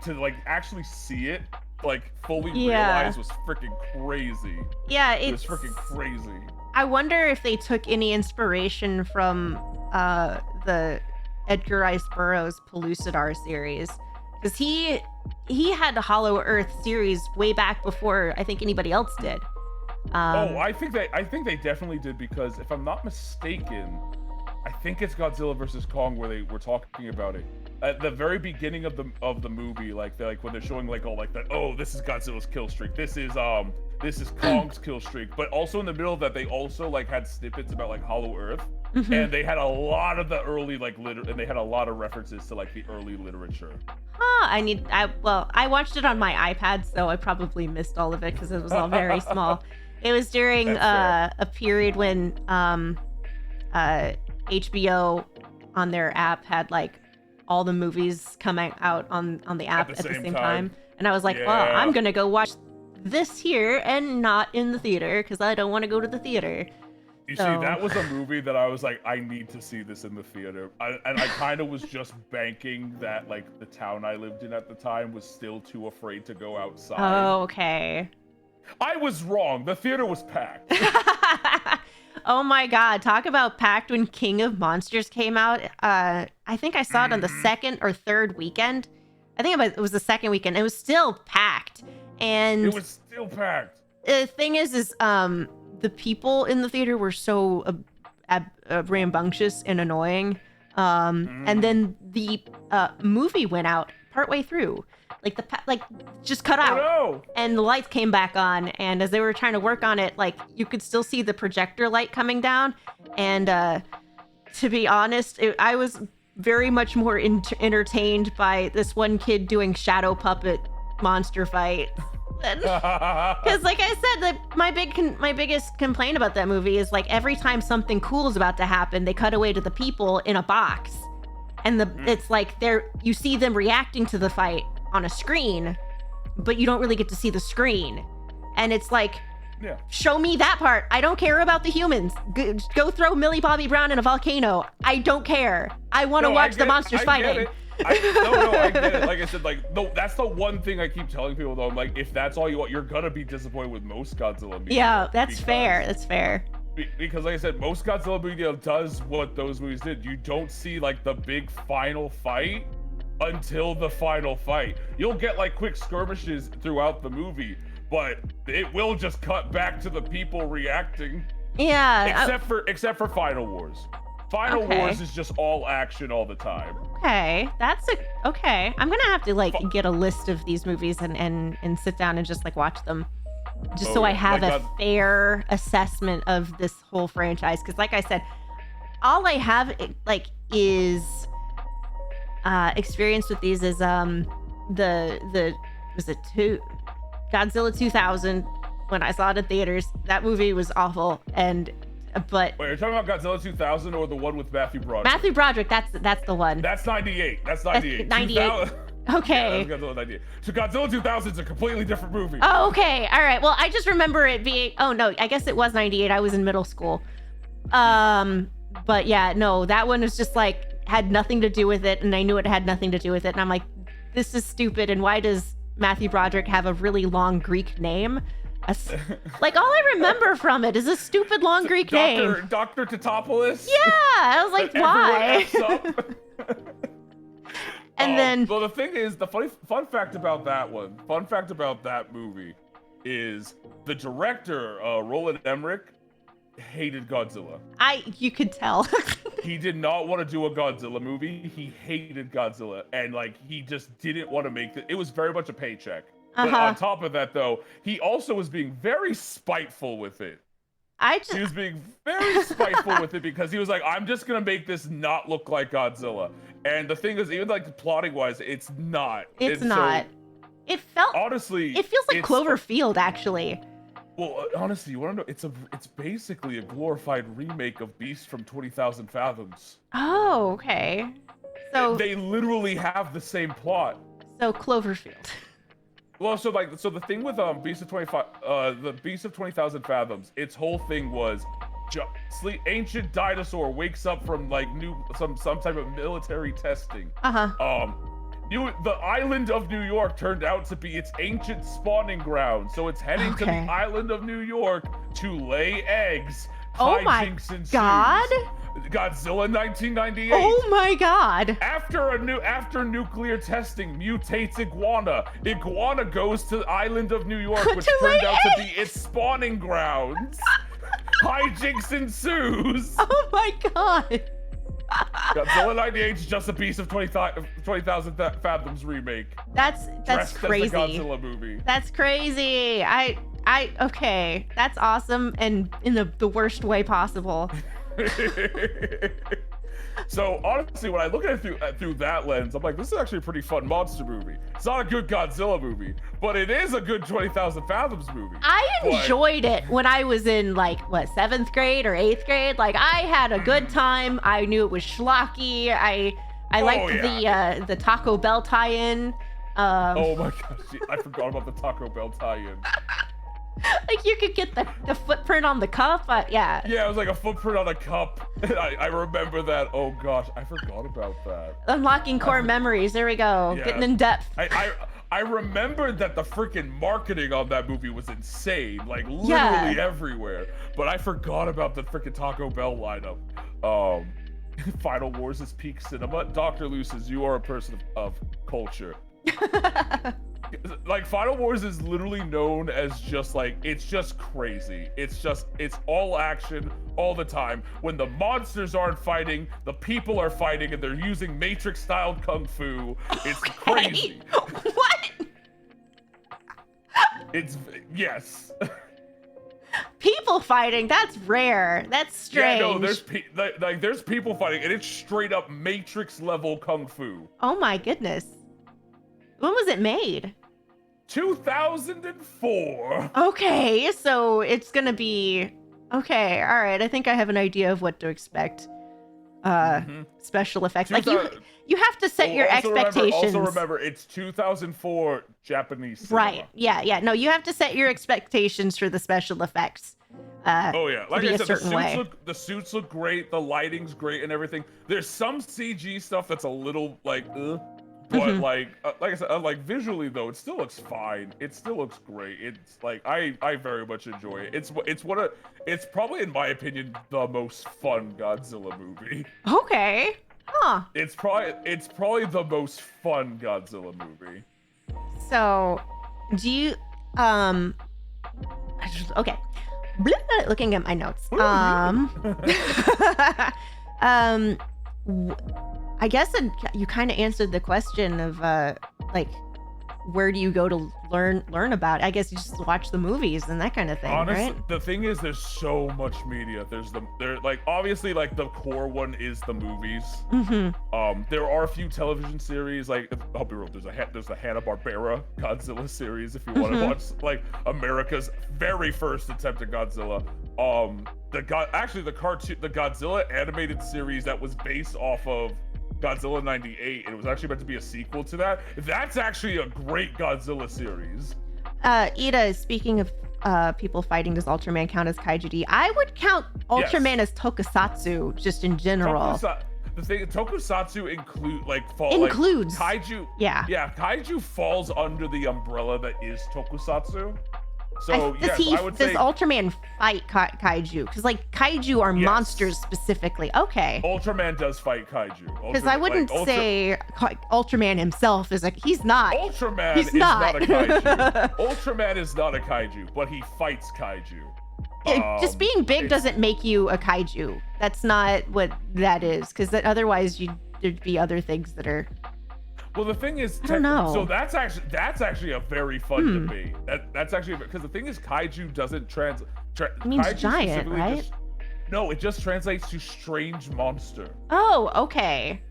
to like actually see it like fully realize was freaking crazy. Yeah, it was freaking crazy. I wonder if they took any inspiration from the Edgar Rice Burroughs Pellucidar series, because he had the Hollow Earth series way back before I think anybody else did. I think they definitely did, because if I'm not mistaken, I think it's Godzilla vs. Kong where they were talking about it at the very beginning of the movie, like when they're showing like all like that. Oh, this is Godzilla's kill streak. This is Kong's kill streak. But also in the middle of that, they also like had snippets about like Hollow Earth, and they had a lot of the early and they had a lot of references to like the early literature. I watched it on my iPad, so I probably missed all of it because it was all very small. It was during a period when HBO on their app had like all the movies coming out on the app at the same time. And I was like, well, I'm gonna go watch this here and not in the theater because I don't want to go to the theater. See, that was a movie that I was like, I need to see this in the theater. And I kind of was just banking that like the town I lived in at the time was still too afraid to go outside. Oh, okay. I was wrong. The theater was packed. Oh my God. Talk about packed when King of Monsters came out. I think I saw it on the second or third weekend. I think it was the second weekend. It was still packed. And it was still packed. The thing is the people in the theater were so rambunctious and annoying. And then the movie went out partway through. Like just cut out. Oh, no. And the lights came back on, and as they were trying to work on it, like you could still see the projector light coming down. And to be honest, I was very much more entertained by this one kid doing shadow puppet monster fight. Because like I said, my biggest complaint about that movie is like every time something cool is about to happen, they cut away to the people in a box, and it's like you see them reacting to the fight on a screen, but you don't really get to see the screen. And it's like, show me that part. I don't care about the humans. Go throw Millie Bobby Brown in a volcano. I don't care. I want to watch the monsters fighting. I get it. Like I said, no, that's the one thing I keep telling people though. I'm like, if that's all you want, you're gonna be disappointed with most Godzilla media. Yeah, that's fair. That's fair. Because like I said, most Godzilla media does what those movies did. You don't see like the big final fight until the final fight. You'll get like quick skirmishes throughout the movie, but it will just cut back to the people reacting. Yeah. Except for Final Wars. Final Wars is just all action all the time. Okay, okay. I'm gonna have to like get a list of these movies and sit down and just like watch them, just so I have a fair assessment of this whole franchise. Because like I said, all I have like is experience with these is Godzilla 2000. When I saw it in theaters, that movie was awful. But wait, you're talking about Godzilla 2000 or the one with Matthew Broderick? Matthew Broderick, that's the one. That's 98. That's 98. 98. Okay. Yeah, that's Godzilla 98. So Godzilla 2000 is a completely different movie. Oh, okay. All right. Well, I just remember it being. Oh no, I guess it was 98. I was in middle school. But yeah, no, that one was just like had nothing to do with it, and I knew it had nothing to do with it, and I'm like, this is stupid. And why does Matthew Broderick have a really long Greek name? Like all I remember from it is a stupid long Greek name. Dr. Tatopoulos? Yeah, I was like, why? And then well, the thing is, the fun fact about that movie is the director, Roland Emmerich, hated Godzilla. You could tell. He did not want to do a Godzilla movie. He hated Godzilla, and like he just didn't want to make it. It was very much a paycheck. But on top of that, though, he also was being very spiteful with it. He was being very spiteful with it because he was like, I'm just going to make this not look like Godzilla. And the thing is, even like plotting-wise, it's not. It's not. So, it felt... honestly... It feels like Cloverfield, actually. Well, honestly, you want to know? It's basically a glorified remake of Beast from 20,000 Fathoms. Oh, okay. So They literally have the same plot. so Cloverfield. Well, so the thing with the Beast of 20,000 Fathoms, its whole thing was, ancient dinosaur wakes up from like some type of military testing. The island of New York turned out to be its ancient spawning ground, so it's heading to the island of New York to lay eggs. Oh my god! Godzilla 1998. Oh my god! After nuclear testing mutates iguana. Iguana goes to the island of New York, which turned out to be its spawning grounds. Hijinks ensues. Oh my god! Godzilla 98 is just a Beast of 20,000 Fathoms remake. That's crazy. As the Godzilla movie. That's crazy. Okay, that's awesome, and in the worst way possible. So honestly, when I look at it through that lens, I'm like, this is actually a pretty fun monster movie. It's not a good Godzilla movie, but it is a good 20,000 Fathoms movie. I enjoyed it when I was in like 7th grade or 8th grade. Like I had a good time. I knew it was schlocky. I liked the Taco Bell tie-in. Oh my gosh, I forgot about the Taco Bell tie-in. Like you could get the footprint on the cup, yeah. Yeah, it was like a footprint on a cup. I remember that. Oh gosh, I forgot about that. Unlocking core memories. There we go. Yeah. Getting in depth. I remembered that the freaking marketing on that movie was insane, like literally everywhere. But I forgot about the freaking Taco Bell lineup. Final Wars is peak cinema. Dr. Lucis, you are a person of culture. Like Final Wars is literally known as just like, it's just crazy. It's all action all the time. When the monsters aren't fighting, the people are fighting, and they're using Matrix styled kung fu. It's crazy. What? Yes. People fighting, that's rare. That's strange. Yeah, no, there's people fighting, and it's straight up Matrix level kung fu. Oh my goodness. When was it made? 2004. Okay, so it's gonna be okay. All right, I think I have an idea of what to expect. Special effects. Like you have to set your expectations. Also remember, it's 2004 Japanese cinema. Right. Yeah. No, you have to set your expectations for the special effects. Oh yeah, like I said, the suits look great, the lighting's great, and everything. There's some CG stuff that's a little like, but like I said, like visually though, it still looks fine. It still looks great. It's like I very much enjoy it. It's probably in my opinion the most fun Godzilla movie. Okay. Huh. It's probably the most fun Godzilla movie. So, do you okay. Looking at my notes. I guess you kind of answered the question of like, where do you go to learn about it? I guess you just watch the movies and that kind of thing. Honestly, right? The thing is, there's so much media. There's like obviously like the core one is the movies. There are a few television series, like I'll be real, there's the Hanna-Barbera Godzilla series if you want to watch like America's very first attempt at Godzilla. The Godzilla animated series that was based off of Godzilla 98, and it was actually meant to be a sequel to that. That's actually a great Godzilla series. Ida, speaking of people fighting, does Ultraman count as kaiju? I would count Ultraman as tokusatsu, just in general. The thing, tokusatsu includes like kaiju. Yeah, kaiju falls under the umbrella that is tokusatsu. So I would say, does Ultraman fight kaiju? Because like kaiju are monsters specifically. Okay. Ultraman does fight kaiju. Because I wouldn't say Ultraman himself is he's not. Ultraman is not a kaiju. Ultraman is not a kaiju, but he fights kaiju. Just being big doesn't make you a kaiju. That's not what that is. Because otherwise there'd be other things that are. Well, the thing is, I don't know. So that's actually a very fun debate. That's actually, because the thing is, kaiju doesn't it means giant, right? No, it just translates to strange monster. Oh, okay.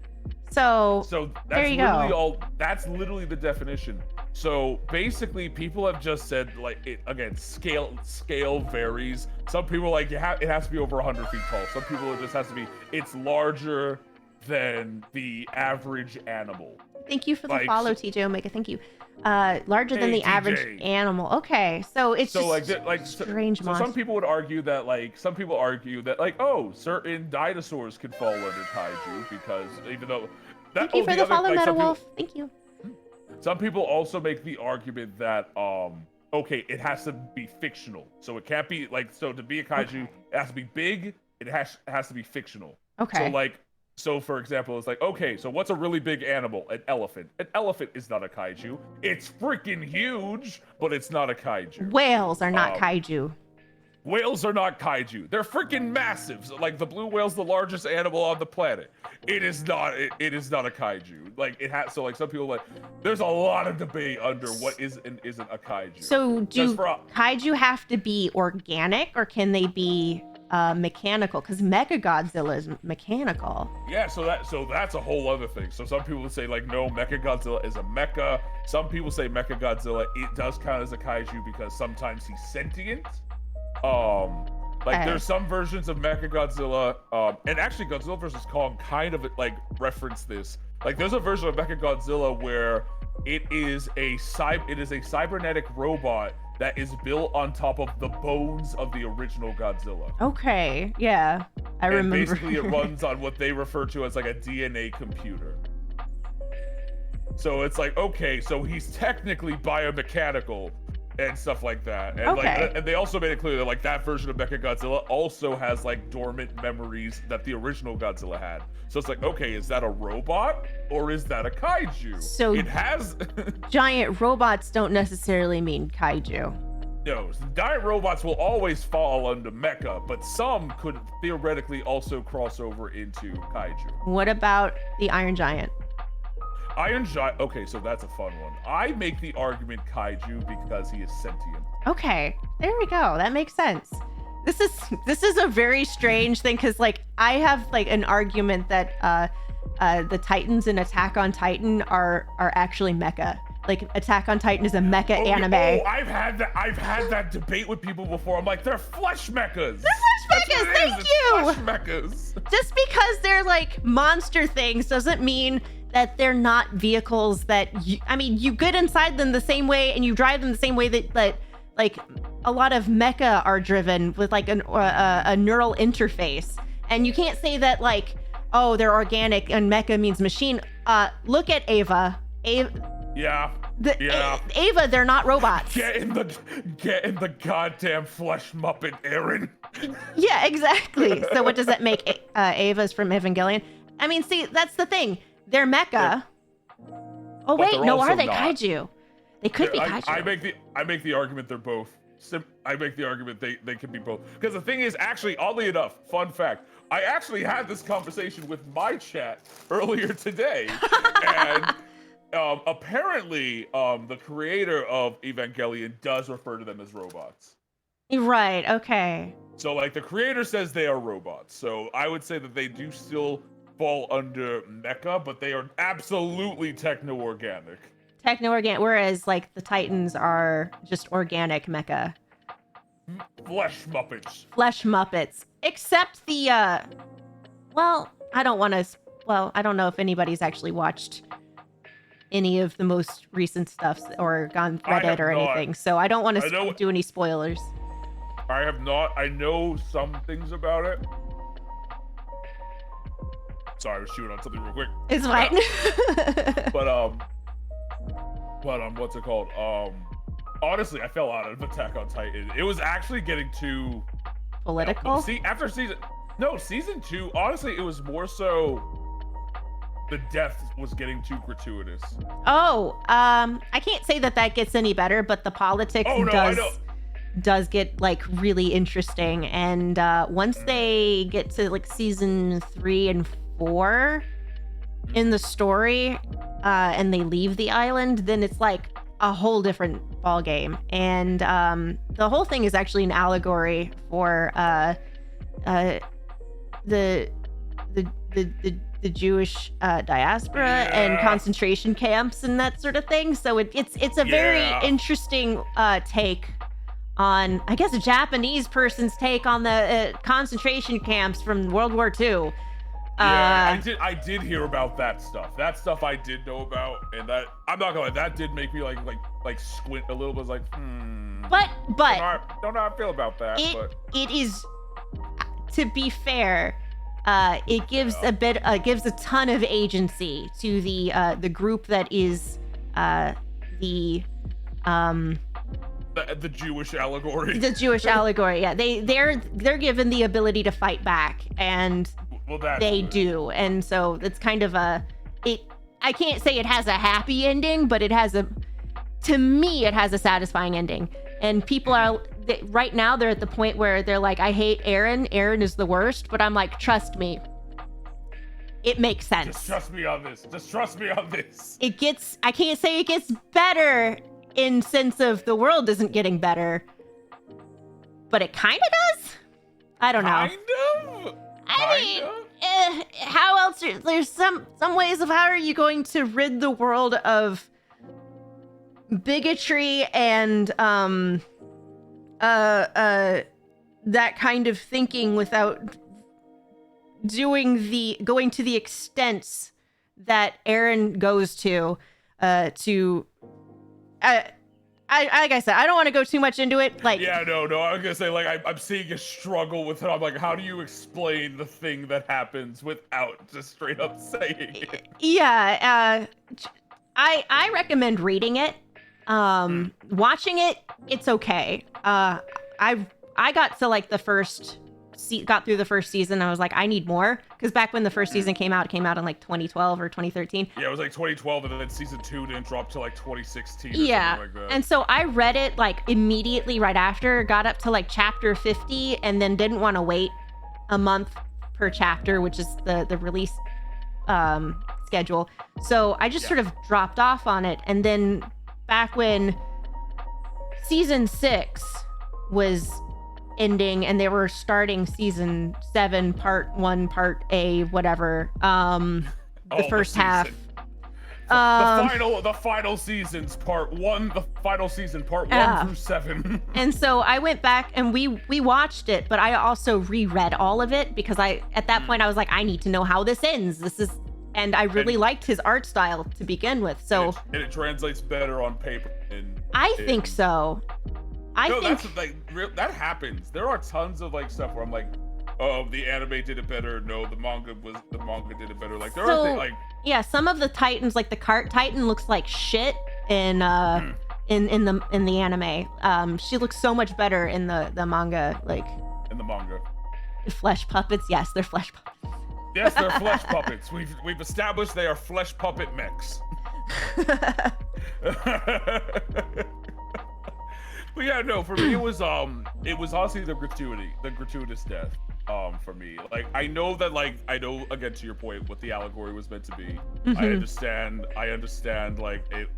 So that's there you literally go. That's literally the definition. So basically, people have just said scale varies. Some people like it has to be over 100 feet tall. Some people it just has to be it's larger than the average animal. Thank you for the follow, TJ Omega. Thank you. Larger than the TJ. average animal. Okay, so it's so just strange. So some people would argue that oh, certain dinosaurs could fall under kaiju because even though that Thank you for the follow, Meta Wolf. Thank you. Some people also make the argument that okay, it has to be fictional, so it can't be so to be a kaiju, it has to be big. It has to be fictional. Okay. So for example, it's okay, so what's a really big animal? An elephant. An elephant is not a kaiju. It's freaking huge, but it's not a kaiju. Whales are not kaiju. Whales are not kaiju. They're freaking massive. Like the blue whale's the largest animal on the planet. It is not. It is not a kaiju. It has. So some people there's a lot of debate under what is and isn't a kaiju. So do kaiju have to be organic or can they be mechanical? Because Mechagodzilla is mechanical. Yeah. So that's a whole other thing. So some people would say no, Mechagodzilla is a mecha. Some people say Mechagodzilla it does count as a kaiju because sometimes he's sentient. There's some versions of Mechagodzilla, and actually Godzilla vs. Kong kind of reference this. There's a version of Mechagodzilla where it is a cybernetic robot that is built on top of the bones of the original Godzilla. Okay, yeah, I remember. And basically, it runs on what they refer to as a DNA computer. So it's okay, so he's technically biomechanical. And stuff like that, and and they also made it clear that that version of Mechagodzilla also has dormant memories that the original Godzilla had. So it's okay, is that a robot or is that a kaiju? So it has giant robots don't necessarily mean kaiju. No, giant robots will always fall under mecha, but some could theoretically also cross over into kaiju. What about the Iron Giant? Iron Giant. Okay, so that's a fun one. I make the argument kaiju because he is sentient. Okay, there we go. That makes sense. This is a very strange thing because I have an argument that the Titans in Attack on Titan are actually mecha. Attack on Titan is a mecha anime. Oh, I've had that debate with people before. I'm they're flesh mechas. They're flesh mechas. Thank you. Flesh mechas. Just because they're monster things doesn't mean that they're not vehicles that you get inside them the same way and you drive them the same way that a lot of mecha are driven with a neural interface. And you can't say that oh, they're organic and mecha means machine. Look at Ava. Yeah. Ava, they're not robots. Get in the goddamn flesh Muppet, Aaron. Yeah, exactly. So what does that make Ava's from Evangelion? See, that's the thing. They're mecha. Oh wait, no, are they not kaiju? They could be kaiju. I make the argument they're both. I make the argument they can be both. Because the thing is, actually, oddly enough, fun fact, I actually had this conversation with my chat earlier today, and apparently, the creator of Evangelion does refer to them as robots. Right. Okay. So the creator says they are robots. So I would say that they do still fall under mecha, but they are absolutely techno-organic. Techno-organic, whereas the Titans are just organic mecha. Flesh Muppets. Flesh Muppets. Except the, well, I don't know if anybody's actually watched any of the most recent stuff or gone Reddit or anything, so I don't want to do any spoilers. I have not. I know some things about it. Sorry, I was chewing on something real quick. It's fine. But what's it called? Honestly, I fell out of Attack on Titan. It was actually getting too political. See, after season 2, honestly, it was more so the death was getting too gratuitous. Oh, I can't say that gets any better, but the politics does get really interesting. And once they get to season 3 and 4 in the story, and they leave the island, then it's a whole different ball game. And the whole thing is actually an allegory for the the Jewish diaspora and concentration camps and that sort of thing. So it's a very interesting take on, I guess, a Japanese person's take on the concentration camps from World War II. I did hear about that stuff. That stuff I did know about, and that I'm not gonna lie, that did make me like squint a little bit, like But don't know how I feel about that. It is, to be fair, it gives gives a ton of agency to the group that is the Jewish allegory. The Jewish allegory, yeah. They're given the ability to fight back, and they do. And so it's kind of I can't say it has a happy ending, but to me, it has a satisfying ending. And people are, right now, they're at the point where they're like, I hate Aaron. Aaron is the worst. But I'm like, trust me. It makes sense. Just trust me on this. Just trust me on this. I can't say it gets better in sense of the world isn't getting better. But it kind of does? I don't know. Kind of? I mean, how else? There's some ways of how are you going to rid the world of bigotry and that kind of thinking without going to the extents that Aaron goes to like I said, I don't want to go too much into it. Like, yeah, no, I was gonna say, like, I'm seeing a struggle with it. I'm like, how do you explain the thing that happens without just straight up saying it? Yeah, I recommend reading it. Watching it, it's okay. I got to like got through the first season. I was like, I need more, because back when the first season came out, it came out in like 2012 or 2013. Yeah, it was like 2012, and then season 2 didn't drop till like 2016. Or yeah, something like that. And so I read it like immediately right after, got up to like chapter 50, and then didn't want to wait a month per chapter, which is the release schedule. So I just sort of dropped off on it, and then back when season 6 was ending and they were starting season 7 part 1 part A whatever, the first half, the final seasons part 1, the final season part 1 through 7. And so I went back and we watched it, but I also reread all of it because at that point I was like, I need to know how this ends. And I really liked his art style to begin with. So and it translates better on paper. I think so. That's like that happens. There are tons of like stuff where I'm like, oh, the anime did it better. No, the manga did it better. Like there are things like, yeah, some of the Titans, like the Cart Titan, looks like shit in the anime. She looks so much better in the manga. Like in the manga, flesh puppets. Yes, they're flesh puppets. Yes, they're flesh puppets. We've established they are flesh puppet mechs. But yeah, no, for me it was honestly the gratuitous death. For me, like I know again, to your point, what the allegory was meant to be. Mm-hmm. I understand like it,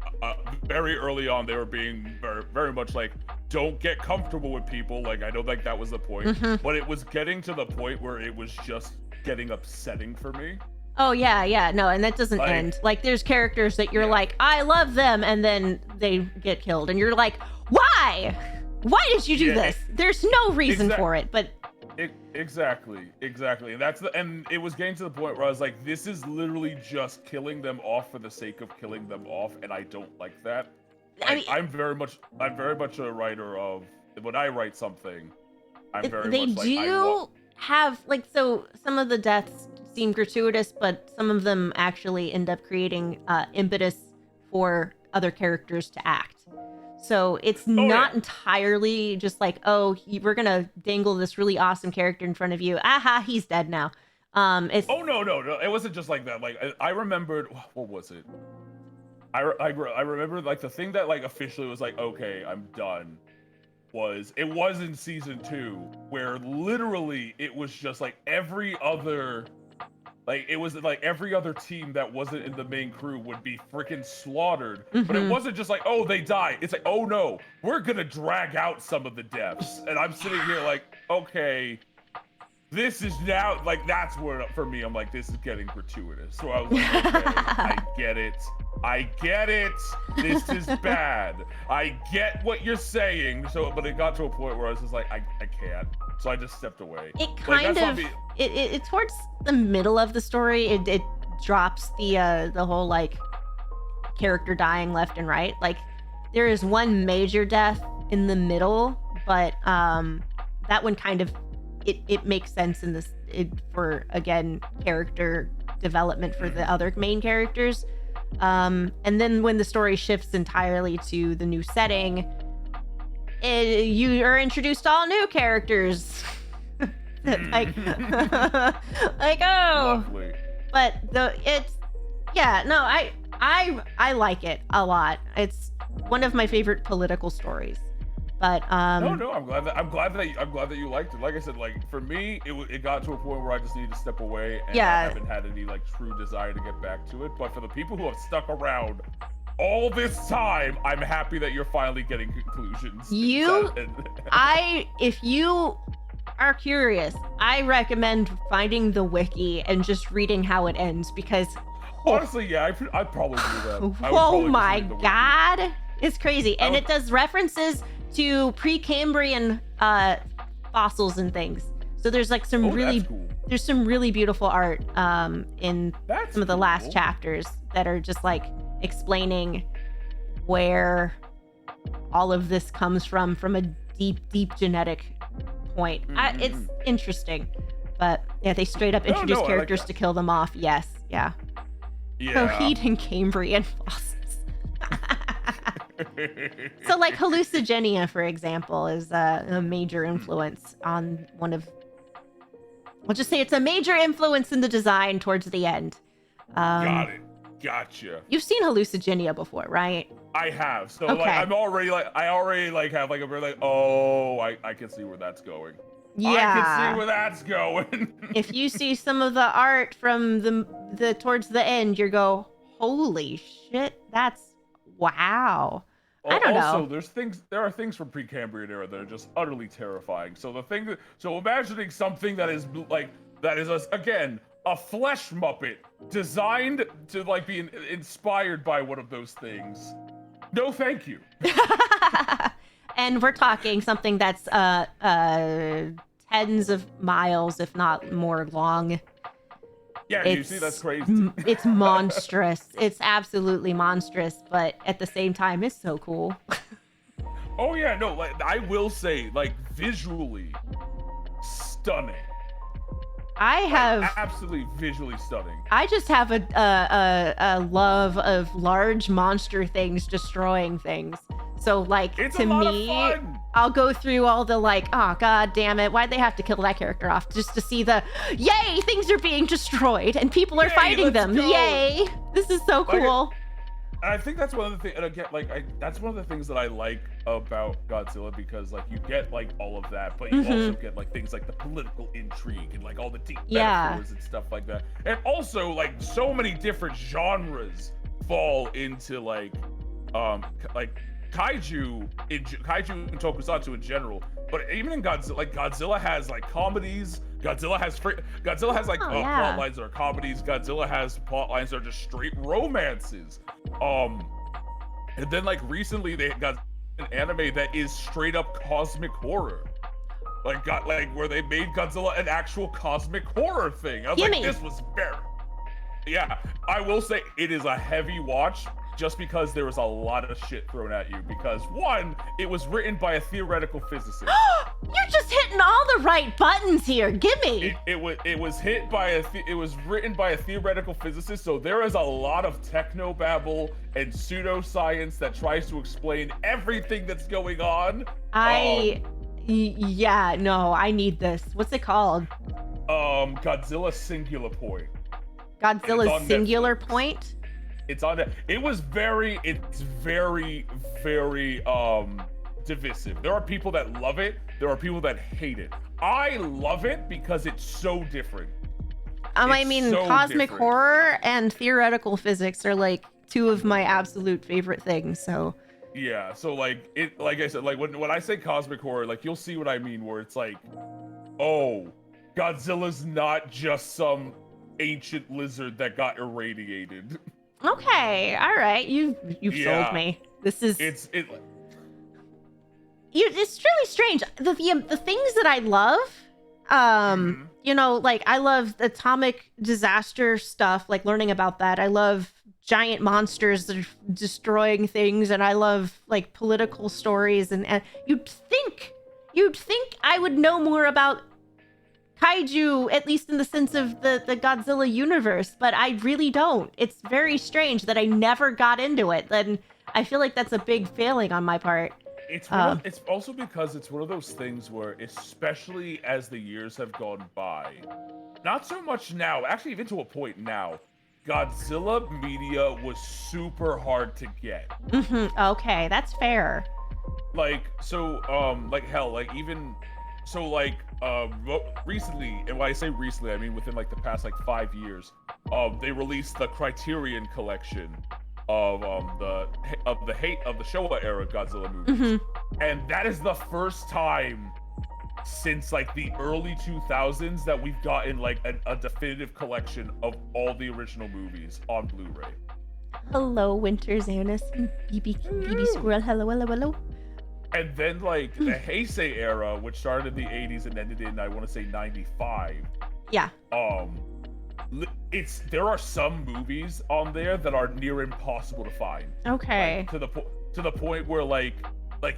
very early on they were being very, very much like, don't get comfortable with people. Like I know like that was the point, mm-hmm. but it was getting to the point where it was just getting upsetting for me. Oh yeah, no, and that doesn't end. Like there's characters that you're like, I love them, and then they get killed, and you're like, why? Why did you do this? There's no reason for it, but exactly. And it was getting to the point where I was like, this is literally just killing them off for the sake of killing them off, and I don't like that. I'm very much a writer of, when I write something, I'm very they much like, do have like, so some of the deaths seem gratuitous, but some of them actually end up creating impetus for other characters to act. So it's not entirely just like, oh, we're gonna dangle this really awesome character in front of you. Aha, he's dead now. No, it wasn't just like that. Like I remembered, what was it? I remember like the thing that like officially was like, okay, I'm done. It was in season 2 where literally it was just like every other team that wasn't in the main crew would be freaking slaughtered. Mm-hmm. But it wasn't just like, oh, they die. It's like, oh no, we're gonna drag out some of the deaths. And I'm sitting here like, okay, this is now like that's where for me I'm like this is getting gratuitous. So I was like, okay, I get it. I get it. This is bad. I get what you're saying. So, but it got to a point where I was just like, I can't. So I just stepped away. It kind of it towards the middle of the story, it drops the whole like character dying left and right. Like there is one major death in the middle, but that one kind of it makes sense in this for again character development for the other main characters. And then when the story shifts entirely to the new setting, you are introduced to all new characters. like oh, Lovely. but I like it a lot. It's one of my favorite political stories. But no, I'm glad that you liked it. Like I said, like for me, it got to a point where I just needed to step away, and I haven't had any like true desire to get back to it. But for the people who have stuck around all this time, I'm happy that you're finally getting conclusions. If you are curious, I recommend finding the wiki and just reading how it ends because honestly, yeah, I'd probably do that. Oh my god, it's crazy, and it does references to Precambrian fossils and things. So there's like some there's some really beautiful art in some of the last chapters that are just like explaining where all of this comes from a deep genetic point. It's interesting, but yeah, they straight up introduce characters to kill them off. Yes, yeah. Coheed and Cambrian fossils. So like hallucigenia, for example, is a major influence on one of, we'll just say it's a major influence in the design towards the end. Got it. Gotcha. You've seen hallucigenia before, right? I have. So like I already have like a very like, oh, I can see where that's going. Yeah. I can see where that's going. If you see some of the art from the towards the end, you go, holy shit, that's wow. I don't know. Also, there are things from Precambrian era that are just utterly terrifying. So imagining something that is again a flesh Muppet designed to like be inspired by one of those things. No, thank you. And we're talking something that's tens of miles, if not more, long. Yeah, you see, that's crazy. It's monstrous. It's absolutely monstrous, but at the same time, it's so cool. Oh yeah, no, like I will say, like visually stunning. I have absolutely visually stunning. I just have a love of large monster things destroying things. So like it's to me, I'll go through all the like, oh god damn it, why'd they have to kill that character off just to see the yay, things are being destroyed and people are fighting them. Go. Yay! This is so cool. And I think that's one of the things, and again, like that's one of the things that I like about Godzilla, because like you get like all of that, but you also get like things like the political intrigue and like all the deep metaphors and stuff like that. And also like so many different genres fall into like kaiju and tokusatsu in general, but even in Godzilla, like Godzilla has like comedies. Godzilla has like plot lines that are comedies. Godzilla has plot lines that are just straight romances. And then like recently they got an anime that is straight up cosmic horror. Like where they made Godzilla an actual cosmic horror thing. I was like, this was very. Yeah, I will say it is a heavy watch. Just because there was a lot of shit thrown at you. Because one, it was written by a theoretical physicist. You're just hitting all the right buttons here. Gimme. It was written by a theoretical physicist. So there is a lot of technobabble and pseudoscience that tries to explain everything that's going on. I need this. What's it called? Godzilla Singular Point. Godzilla Singular Point. It's on it. It's very divisive. There are people that love it. There are people that hate it. I love it because it's so different. I mean, cosmic horror and theoretical physics are like two of my absolute favorite things. So yeah. So like I said, like when I say cosmic horror, like you'll see what I mean. Where it's like, oh, Godzilla's not just some ancient lizard that got irradiated. Okay, all right. You've sold me. This is It's really strange. The things that I love, you know, like I love atomic disaster stuff, like learning about that. I love giant monsters that are destroying things, and I love like political stories. And you'd think I would know more about kaiju, at least in the sense of the Godzilla universe, but I really don't. It's very strange that I never got into it. And I feel like that's a big failing on my part. it's also because it's one of those things where, especially as the years have gone by, not so much now, actually even to a point now, Godzilla media was super hard to get. Okay, that's fair. Like recently, and when I say recently, I mean within like the past like 5 years, they released the Criterion collection of the Showa era Godzilla movies, and that is the first time since like the early 2000s that we've gotten like a definitive collection of all the original movies on Blu-ray. Hello, Winter Xanus and BB Squirrel. Hello. And then like the Heisei era, which started in the 80s and ended in, I want to say, 95. Yeah. There are some movies on there that are near impossible to find. Okay. Like, to the point where like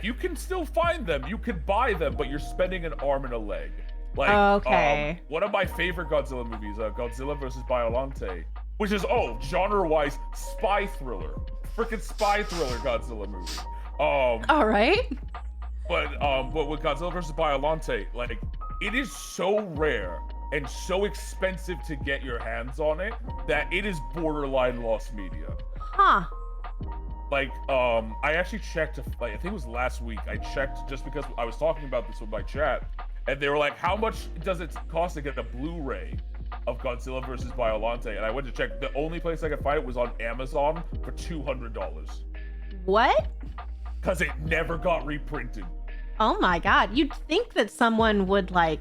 you can still find them, you could buy them, but you're spending an arm and a leg. Like, okay. One of my favorite Godzilla movies, Godzilla vs. Biollante, which is genre-wise spy thriller, freaking spy thriller Godzilla movie. All right. But with Godzilla vs. Biollante, like, it is so rare and so expensive to get your hands on it that it is borderline lost media. Huh. Like, I actually checked, like, I think it was last week, I checked just because I was talking about this with my chat, and they were like, how much does it cost to get a Blu-ray of Godzilla vs. Biollante? And I went to check, the only place I could find it was on Amazon for $200. What? Because it never got reprinted. Oh my god, you'd think that someone would like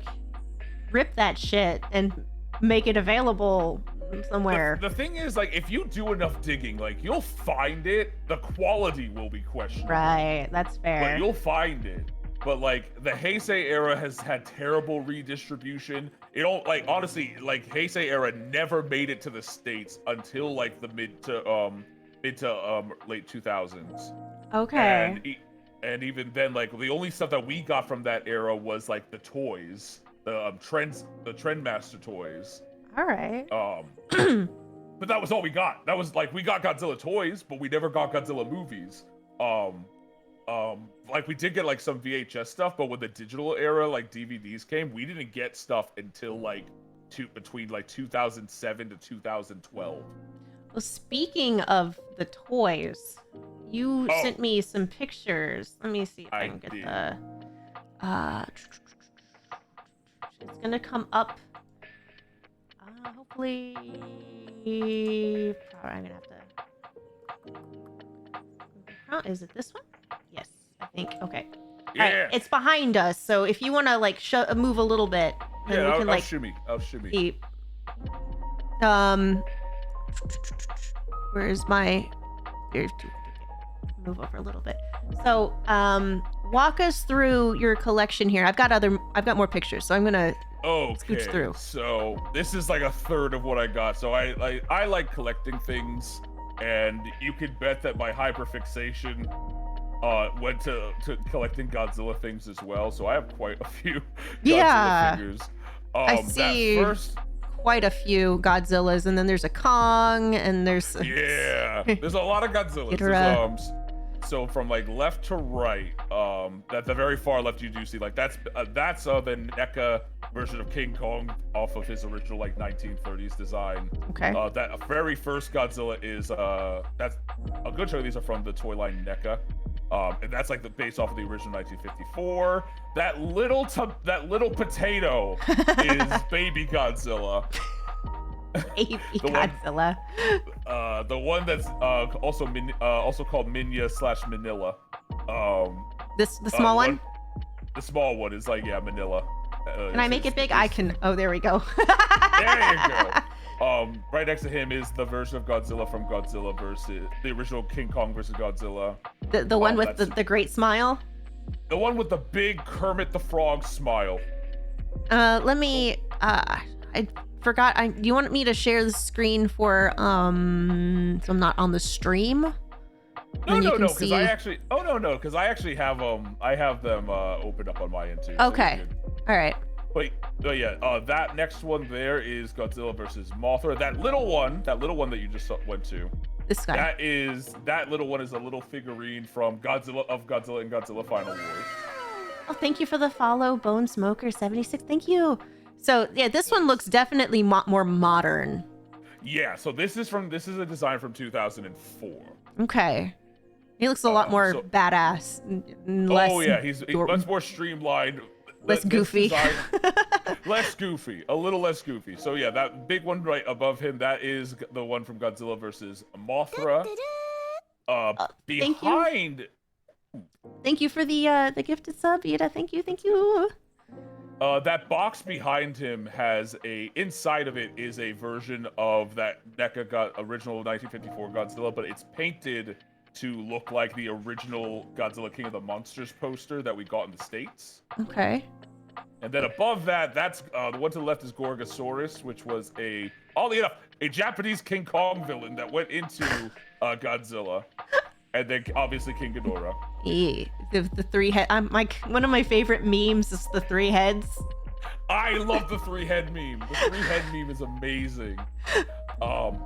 rip that shit and make it available somewhere. The thing is, like, if you do enough digging, like, you'll find it. The quality will be questionable. Right, that's fair. But you'll find it. But like the Heisei era has had terrible redistribution. It don't, like, honestly, like Heisei era never made it to the States until like the mid to late 2000s. Okay. And even then, like, the only stuff that we got from that era was like the toys, the Trendmaster toys. All right. But that was all we got. That was like, we got Godzilla toys, but we never got Godzilla movies. Like, we did get like some VHS stuff, but when the digital era, like DVDs came, we didn't get stuff until like between like 2007 to 2012. Well, speaking of the toys, you sent me some pictures. Let me see if I can get the. It's gonna come up. Hopefully. I'm gonna have to. Is it this one? Yes, I think. Okay. Yeah. All right, it's behind us, so if you want to like move a little bit, then we can like shimmy. I'll shimmy. keep. Where's my? Move over a little bit. So, walk us through your collection here. I've got more pictures, so I'm gonna scooch through. So this is like a third of what I got. So I like collecting things, and you could bet that my hyperfixation went to collecting Godzilla things as well. So I have quite a few Godzilla figures. I see quite a few Godzillas, and then there's a Kong, and there's there's a lot of Godzillas. So from like left to right, at the very far left, you do see like that's the NECA version of King Kong off of his original like 1930s design. Okay. That very first Godzilla is that's a good chunk of these are from the toy line NECA. And that's like the base off of the original 1954. That little potato is Baby Godzilla. Baby Godzilla. The one that's also called Minya/Manila. The small one. The small one is like Manila. Can I make it big? I can. Oh, there we go. There you go. Right next to him is the version of Godzilla from Godzilla versus the original King Kong versus Godzilla. The one with the great smile? The one with the big Kermit the Frog smile. Let me, I forgot, do you want me to share the screen for, so I'm not on the stream? No, because I actually have them opened up on my end too. Okay. All right. But yeah, that next one there is Godzilla versus Mothra. That little one that you just went to. This guy. That little one is a little figurine from Godzilla and Godzilla Final Wars. Oh, thank you for the follow, Bone Smoker 76. Thank you. So yeah, this one looks definitely more modern. Yeah. So this is a design from 2004. Okay. He looks a lot more badass. Less he's much more streamlined. Less goofy. Less goofy. A little less goofy. So yeah, that big one right above him, that is the one from Godzilla versus Mothra. Behind. Thank you for the gifted sub, Ida. Thank you. That box behind him has inside of it is a version of that original 1954 Godzilla, but it's painted to look like the original Godzilla King of the Monsters poster that we got in the States. Okay. And then above that, that's the one to the left is Gorgosaurus, which was oddly enough, a Japanese King Kong villain that went into Godzilla. And then obviously King Ghidorah. The three head. One of my favorite memes is the three heads. I love the three head meme. The three head meme is amazing.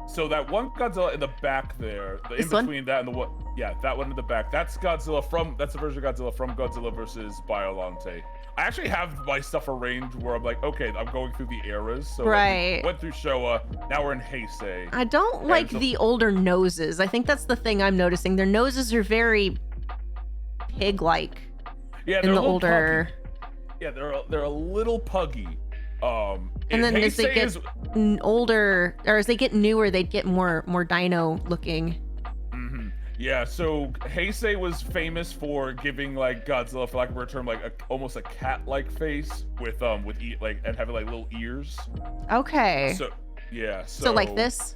So that one Godzilla in the back there, in between that and the one, yeah, that one in the back. That's the version of Godzilla from Godzilla versus Biollante. I actually have my stuff arranged where I'm like, okay, I'm going through the eras. So right. Went through Showa, now we're in Heisei. I don't like the older noses. I think that's the thing I'm noticing. Their noses are very pig-like. Yeah, in the older. Puggy. Yeah, they're a little puggy. And then as they get older, or as they get newer, they'd get more dino looking. Mm-hmm. Yeah, so Heisei was famous for giving like Godzilla, for lack of a better term, like almost a cat-like face with and having like little ears. Okay. So yeah. So like this.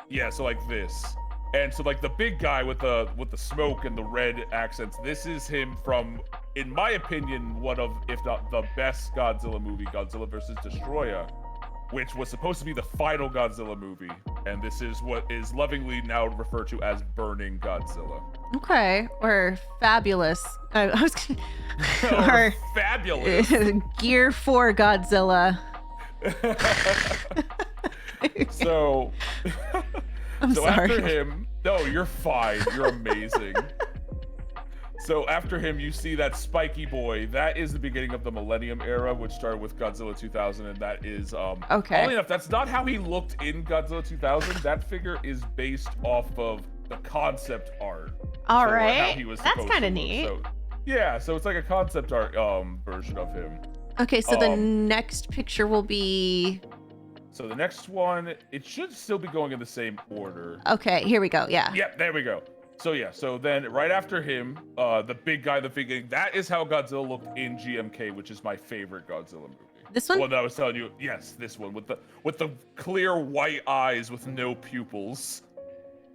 Yeah, so like this. And so like the big guy with the smoke and the red accents, this is him from, in my opinion, one of, if not the best Godzilla movie, Godzilla vs. Destroyer, which was supposed to be the final Godzilla movie. And this is what is lovingly now referred to as Burning Godzilla. Okay, or Fabulous. I was or Fabulous. Gear 4 Godzilla. So... I'm sorry. After him, no, you're fine. You're amazing. So after him, you see that spiky boy. That is the beginning of the Millennium Era, which started with Godzilla 2000, and that is okay. Oddly enough, that's not how he looked in Godzilla 2000. That figure is based off of the concept art. All right, how he was that's kind of neat. So, yeah, so it's like a concept art version of him. Okay, so the next picture will be. So the next one, it should still be going in the same order. Okay, here we go. Yeah. Yep, there we go. So yeah, so then right after him, the big guy, the beginning, that is how Godzilla looked in GMK, which is my favorite Godzilla movie. This one? Well, that I was telling you, yes, this one with the clear white eyes with no pupils.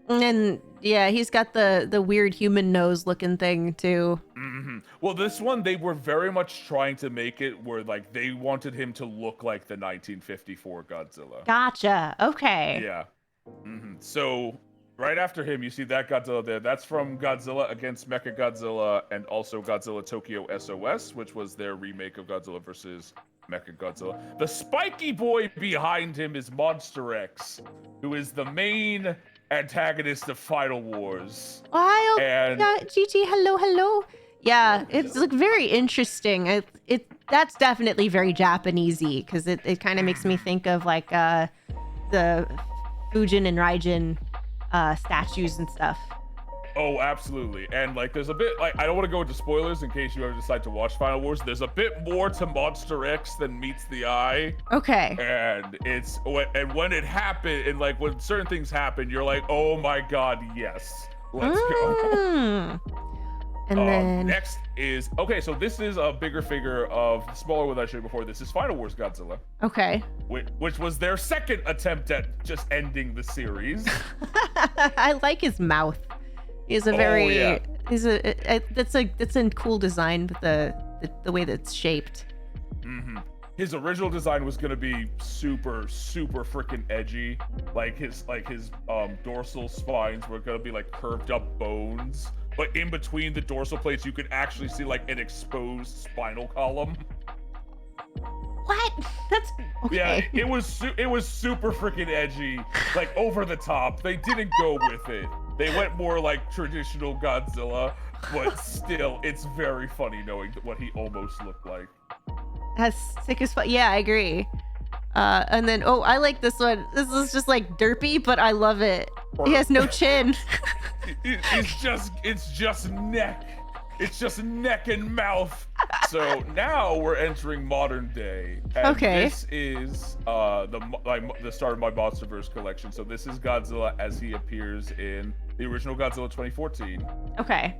And yeah, he's got the weird human nose looking thing too. Mm-hmm. Well, this one, they were very much trying to make it where like they wanted him to look like the 1954 Godzilla. Gotcha. Okay. Yeah. Mm-hmm. So right after him, you see that Godzilla there. That's from Godzilla against Mechagodzilla and also Godzilla Tokyo SOS, which was their remake of Godzilla versus Mechagodzilla. The spiky boy behind him is Monster X, who is the main antagonist of Final Wars. Wild. And yeah, GG, hello. Yeah, it's like very interesting. That's definitely very Japanesey because it kind of makes me think of like the Fujin and Raijin statues and stuff. Oh, absolutely. And like there's a bit like, I don't want to go into spoilers in case you ever decide to watch Final Wars. There's a bit more to Monster X than meets the eye. Okay. And when it happened, and like when certain things happen, you're like, oh my god, yes, let's go. And then Next is okay. So this is a bigger figure of the smaller one that I showed you before. This is Final Wars Godzilla, okay. which was their second attempt at just ending the series. I like his mouth. He's a very that's a cool design with the way that it's shaped. Mm-hmm. His original design was gonna be super freaking edgy. Like his dorsal spines were gonna be like curved up bones, but in between the dorsal plates you could actually see like an exposed spinal column. What? That's okay. Yeah, it was super freaking edgy, like over the top. They didn't go with it. They went more like traditional Godzilla, but still, it's very funny knowing what he almost looked like. That's sick as fuck. Yeah, I agree. And then, I like this one. This is just like derpy, but I love it. He has no chin. It's just neck. It's just neck and mouth. So now we're entering modern day. And Okay. This is the start of my MonsterVerse collection. So this is Godzilla as he appears in the original Godzilla 2014. Okay.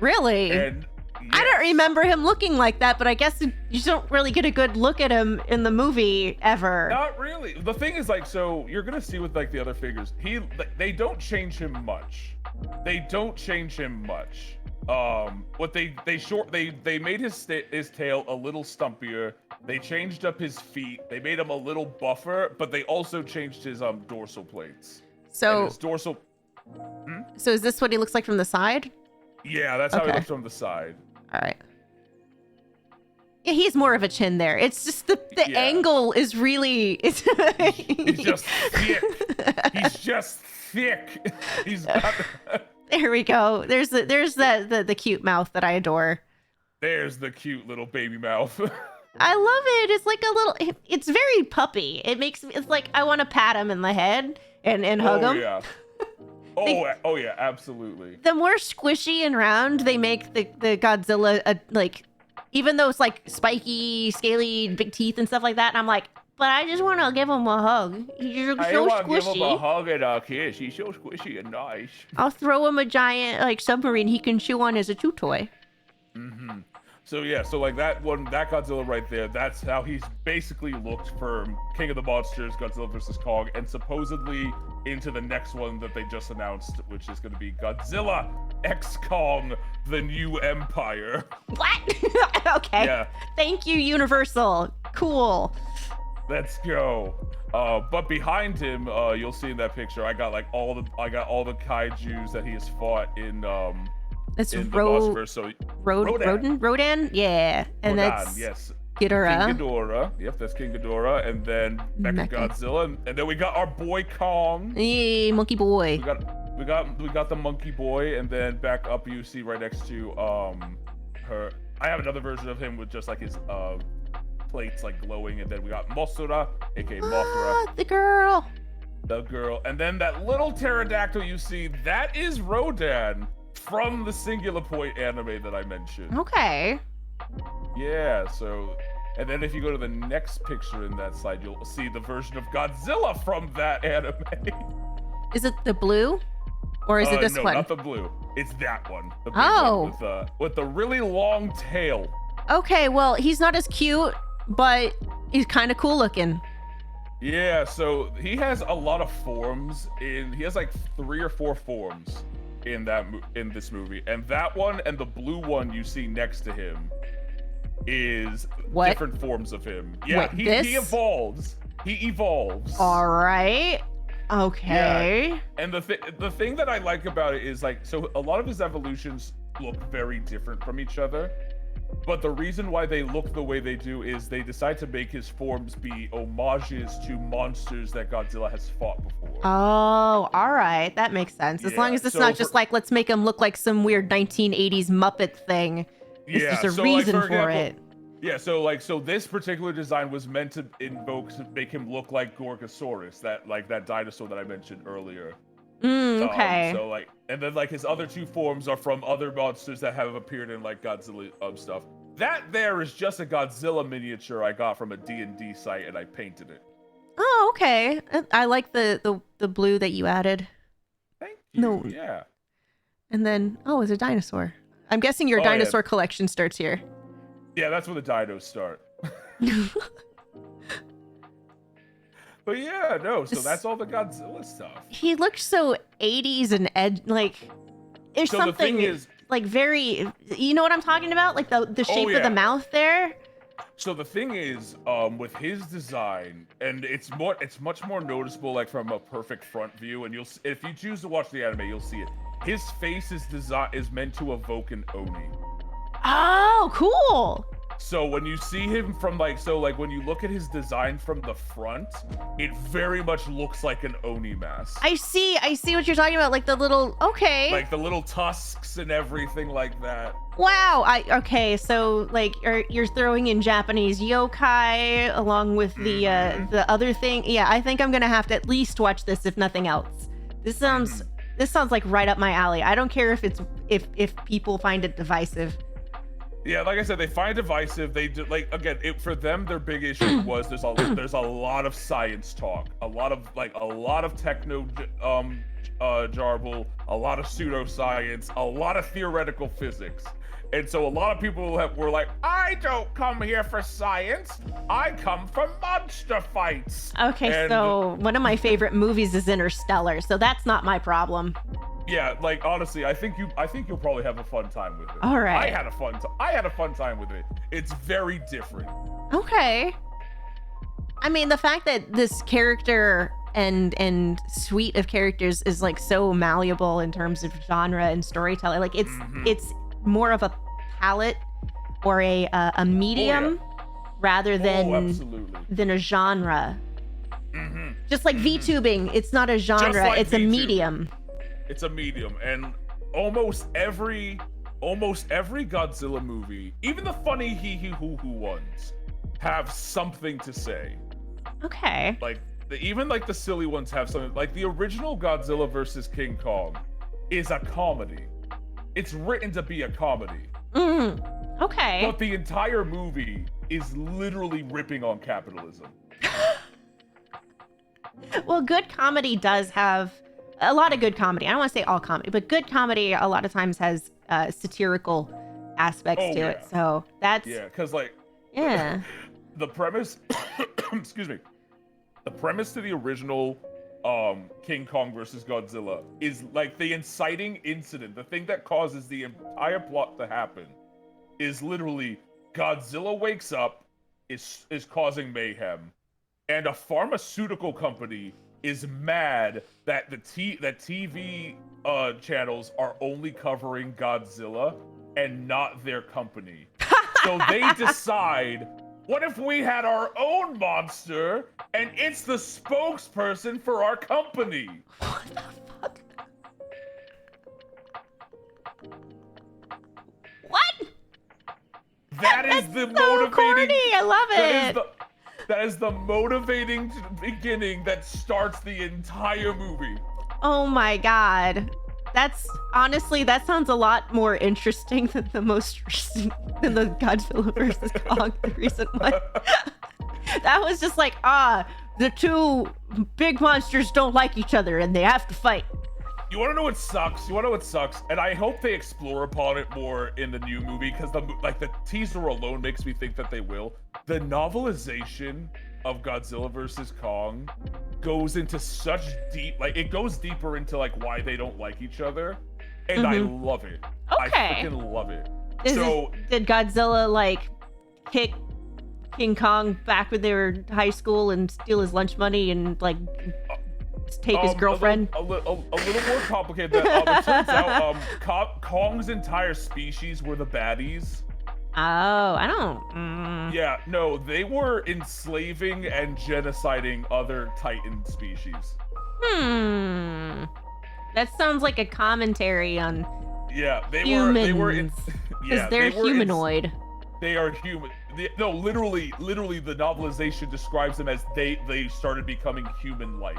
Really? And I don't remember him looking like that, but I guess you don't really get a good look at him in the movie ever. Not really. The thing is, like, so you're gonna see with like the other figures, they don't change him much. What they made his tail a little stumpier. They changed up his feet. They made him a little buffer, but they also changed his dorsal plates. So And his dorsal. So is this what he looks like from the side? Yeah, that's how he Okay. looks from the side. All right. Yeah, he's more of a chin there. It's just the Yeah. angle is really. He's just thick. He's just thick. He's got. There we go. There's the cute mouth that I adore. There's the cute little baby mouth. I love it. It's like a little. It's very puppy. It's like I want to pat him in the head and hug him. Yeah. Oh yeah, absolutely. The more squishy and round they make the Godzilla, like, even though it's like spiky, scaly, big teeth and stuff like that, and I'm like, but I just want to give him a hug. He's so want to give him a squishy. hug and a kiss. He's so squishy and nice. I'll throw him a giant like submarine he can chew on as a chew toy. Mm-hmm. So yeah, so like that Godzilla right there, that's how he's basically looked for King of the Monsters, Godzilla vs. Kong, and supposedly into the next one that they just announced, which is going to be Godzilla X Kong: The New Empire. What? Okay. Yeah. Thank you, Universal. Cool. Let's go. But behind him, you'll see in that picture, I got all the kaijus that he has fought in That's the Monsterverse. So Rodan? Yeah. And that's yes. Ghidorah. King Ghidorah. Yep, that's King Ghidorah. And then Mechagodzilla. And then we got our boy Kong. Hey, monkey boy. We got the monkey boy, and then back up you see right next to her. I have another version of him with just like his plates like glowing, and then we got Mosura, aka Mothra. The girl. The girl. And then that little pterodactyl you see, that is Rodan from the Singular Point anime that I mentioned. Okay. Yeah, so, and then if you go to the next picture in that slide, you'll see the version of Godzilla from that anime. Is it the blue? Or is it this no, one? not the blue. It's that one. The big Oh. one with the really long tail. Okay, well, he's not as cute, but he's kind of cool looking. Yeah, so he has a lot of forms he has like 3 or 4 forms in this movie. And that one and the blue one you see next to him is What? different forms of him. Yeah, Wait, he evolves. He evolves. All right. Okay. Yeah. And the thing that I like about it is like, so a lot of his evolutions look very different from each other. But the reason why they look the way they do is they decide to make his forms be homages to monsters that Godzilla has fought before. Oh, all right. That makes sense. As long as it's not just like, let's make him look like some weird 1980s Muppet thing. It's just a reason for it. Yeah, so this particular design was meant to make him look like Gorgosaurus, that dinosaur that I mentioned earlier. Okay. And then like his other 2 forms are from other monsters that have appeared in like Godzilla stuff. That there is just a Godzilla miniature I got from a D&D site, and I painted it. Oh, okay. I like the blue that you added. Thank you. No. Yeah. And then, it's a dinosaur. I'm guessing your Oh, yeah. dinosaur collection starts here. Yeah, that's where the dinos start. But yeah, no, so that's all the Godzilla stuff. He looks so 80s and like there's So something the thing is, like very, you know what I'm talking about? Like the shape of the mouth there. so the thing is, with his design, and it's much more noticeable, like from a perfect front view. And if you choose to watch the anime, you'll see it. His face is meant to evoke an Oni. Oh, cool. So when you see him from when you look at his design from the front, it very much looks like an Oni mask. I see what you're talking about. Like the little, okay. Like the little tusks and everything like that. Wow. Okay. So like you're throwing in Japanese yokai along with the other thing. Yeah, I think I'm gonna have to at least watch this if nothing else. This sounds like right up my alley. I don't care if people find it divisive. Yeah, like I said, they find it divisive. They do, like, again, for them, their big issue was there's a lot of science talk, a lot of techno jarble, a lot of pseudoscience, a lot of theoretical physics. And so a lot of people were like, I don't come here for science. I come for monster fights. Okay, so one of my favorite movies is Interstellar, so that's not my problem. Yeah, like honestly, I think you'll probably have a fun time with it. All right. I had a fun time with it. It's very different. Okay. I mean, the fact that this character and suite of characters is like so malleable in terms of genre and storytelling, like it's more of a palette or a medium rather than a genre. Just like VTubing, it's not a genre, it's a medium. It's a medium, and almost every Godzilla movie, even the funny hee-hee-hoo-hoo ones, have something to say. Okay. Like even the silly ones have something. Like the original Godzilla versus King Kong is a comedy. It's written to be a comedy. Okay. But the entire movie is literally ripping on capitalism. Well, good comedy does have a lot of good comedy. I don't want to say all comedy, but good comedy a lot of times has satirical aspects to it. So that's because the premise. Excuse me. The premise to the original King Kong versus Godzilla is like the inciting incident. The thing that causes the entire plot to happen is literally Godzilla wakes up, is causing mayhem, and a pharmaceutical company is mad that TV channels are only covering Godzilla and not their company. So they decide, what if we had our own monster and it's the spokesperson for our company? What the fuck? What? That's the so motivating. Corny. I love it. That is the motivating beginning that starts the entire movie. Oh my god. That sounds a lot more interesting than the Godzilla vs. Kong, the recent one. That was just like, the two big monsters don't like each other and they have to fight. You want to know what sucks? And I hope they explore upon it more in the new movie, because the teaser alone makes me think that they will. The novelization of Godzilla vs. Kong goes into such deep, it goes deeper into why they don't like each other, and I love it. Okay. I freaking love it. Did Godzilla kick King Kong back when they were in high school and steal his lunch money and take his girlfriend? A little more complicated. It turns out Kong's entire species were the baddies. Oh, I don't. Yeah, no, they were enslaving and genociding other Titan species. That sounds like a commentary on humans. They were because they're humanoid. They are human. No, literally, the novelization describes them as they started becoming human-like.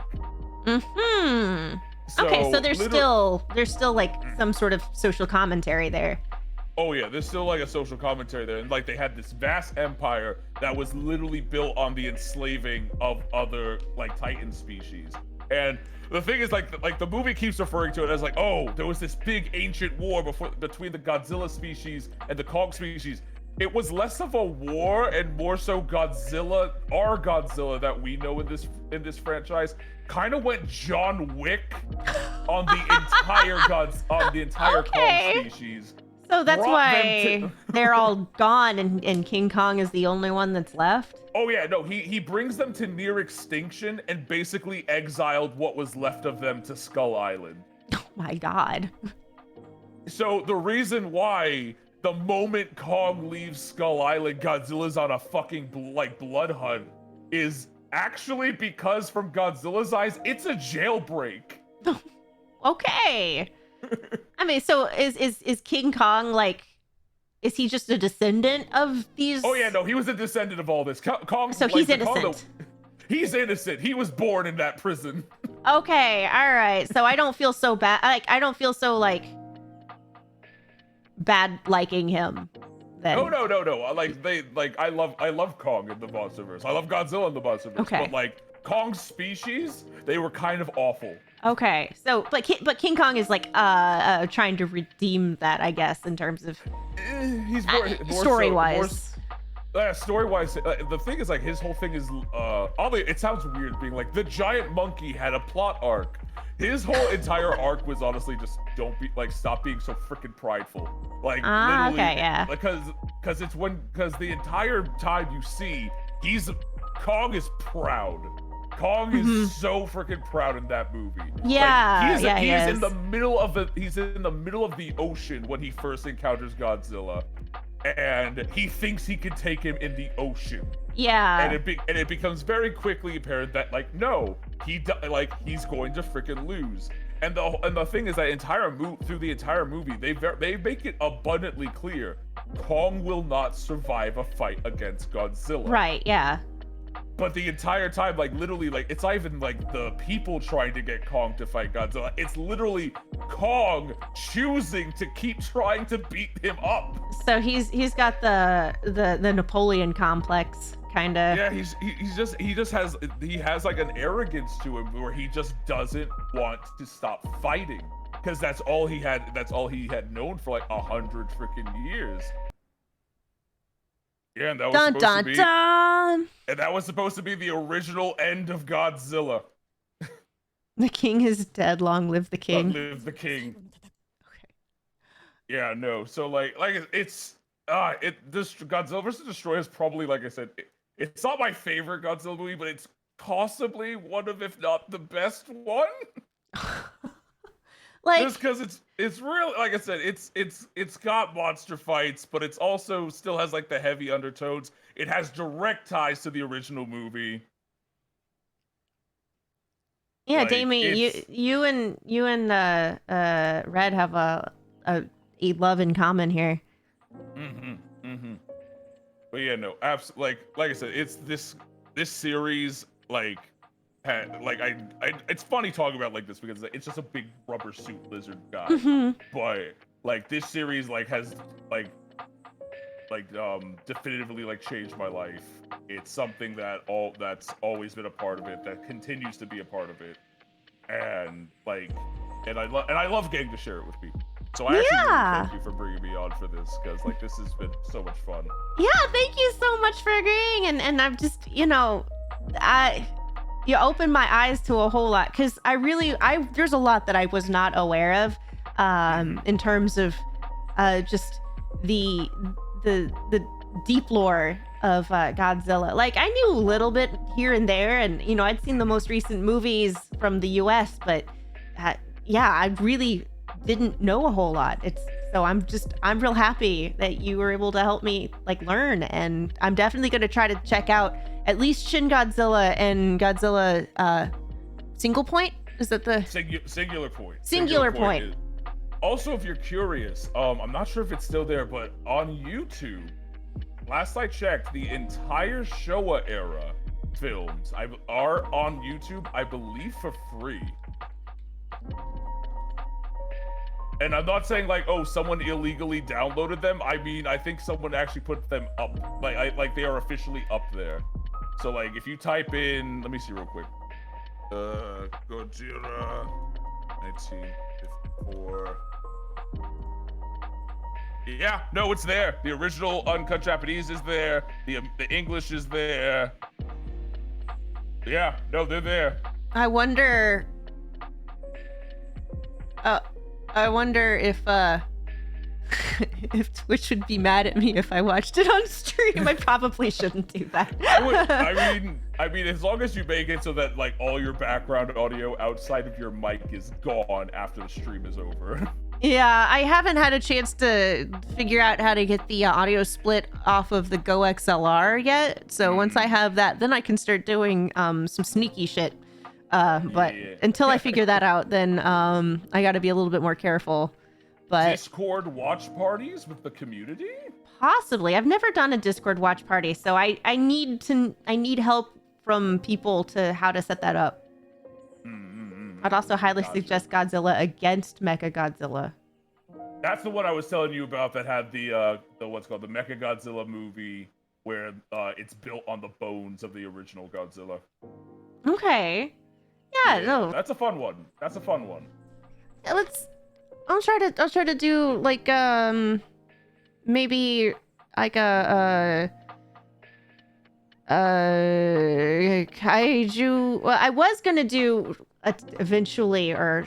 Okay, so there's still some sort of social commentary there. Oh yeah, there's still a social commentary there, and they had this vast empire that was literally built on the enslaving of other Titan species. And the thing is, like the movie keeps referring to it as like, oh, there was this big ancient war between the Godzilla species and the Kong species. It was less of a war and more so our Godzilla that we know in this franchise, kind of went John Wick on the entire Kong species. So that's why they're all gone, and King Kong is the only one that's left? Oh yeah, no, he brings them to near extinction and basically exiled what was left of them to Skull Island. Oh my god. So the reason why the moment Kong leaves Skull Island, Godzilla's on a fucking blood hunt is actually because from Godzilla's eyes, it's a jailbreak. Okay. I mean, so is King Kong like, is he just a descendant of these? Oh yeah, no, he was a descendant of all this. Kong. So he's innocent. He's innocent. He was born in that prison. Okay, all right. So I don't feel so bad. Like I don't feel so like bad liking him. Then. Oh no. I love Kong in the Monsterverse. I love Godzilla in the Monsterverse. Okay. But like Kong's species, they were kind of awful. Okay, so but King Kong is like trying to redeem that, I guess, in terms of he's more story-wise. Story-wise, the thing is like his whole thing is it sounds weird being like the giant monkey had a plot arc. His whole entire arc was honestly just stop being so freaking prideful. Like literally, okay, yeah. Because the entire time you see Kong is proud. Kong is so freaking proud in that movie. Yeah, like, he is in the middle of the ocean when he first encounters Godzilla, and he thinks he can take him in the ocean. Yeah. And it becomes very quickly apparent that like no, he's going to freaking lose. And the thing is that through the entire movie, they make it abundantly clear Kong will not survive a fight against Godzilla. Right. Yeah. But the entire time, like literally, like it's not even like the people trying to get Kong to fight Godzilla. It's literally Kong choosing to keep trying to beat him up. So he's got the Napoleon complex, kind of. Yeah, he has like an arrogance to him where he just doesn't want to stop fighting because that's all he had known for like 100 freaking years. Yeah, and that was supposed to be the original end of Godzilla. The king is dead. Long live the king. Long live the king. Okay. Yeah, no. So like it's this Godzilla vs. Destroyer is probably, like I said, it's not my favorite Godzilla movie, but it's possibly one of, if not the best one. Like, just because it's really, like I said, it's got monster fights, but it's also still has like the heavy undertones. It has direct ties to the original movie. Yeah, like, Damien, you and Red have a love in common here. But yeah, no, absolutely. Like I said, it's this series like. It's funny talking about like this because it's just a big rubber suit lizard guy, but like this series like has definitively like changed my life. It's something that's always been a part of it, that continues to be a part of it, and I love getting to share it with people. So I actually really thank you for bringing me on for this, because like this has been so much fun. Yeah, thank you so much for agreeing, and I'm just, you opened my eyes to a whole lot, because there's a lot that I was not aware of in terms of just the deep lore of Godzilla. Like, I knew a little bit here and there, and I'd seen the most recent movies from the US, but I really didn't know a whole lot. I'm real happy that you were able to help me like learn, and I'm definitely going to try to check out at least Shin Godzilla and Godzilla Single Point. Is that the Singular Point? Singular Point. Also, if you're curious, I'm not sure if it's still there, but on YouTube, last I checked, the entire Showa era films are on YouTube, I believe, for free. And I'm not saying like, oh, someone illegally downloaded them. I mean, I think someone actually put them up. Like they are officially up there. So like, if you type in, let me see real quick. Gojira, 1954. Yeah, no, it's there. The original uncut Japanese is there. The English is there. Yeah, no, they're there. I wonder if if Twitch would be mad at me if I watched it on stream. I probably shouldn't do that. I mean, as long as you make it so that like all your background audio outside of your mic is gone after the stream is over. Yeah, I haven't had a chance to figure out how to get the audio split off of the Go XLR yet. So once I have that, then I can start doing some sneaky shit. But until I figure that out, then I got to be a little bit more careful. But Discord watch parties with the community? Possibly. I've never done a Discord watch party, so I need help from people to how to set that up. I'd also highly suggest Godzilla against Mechagodzilla. That's the one I was telling you about that had the what's called the Mechagodzilla movie where it's built on the bones of the original Godzilla. Okay. Yeah, no. That's a fun one. That's a fun one. I'll try to do like maybe like a kaiju. Well, I was gonna do eventually, or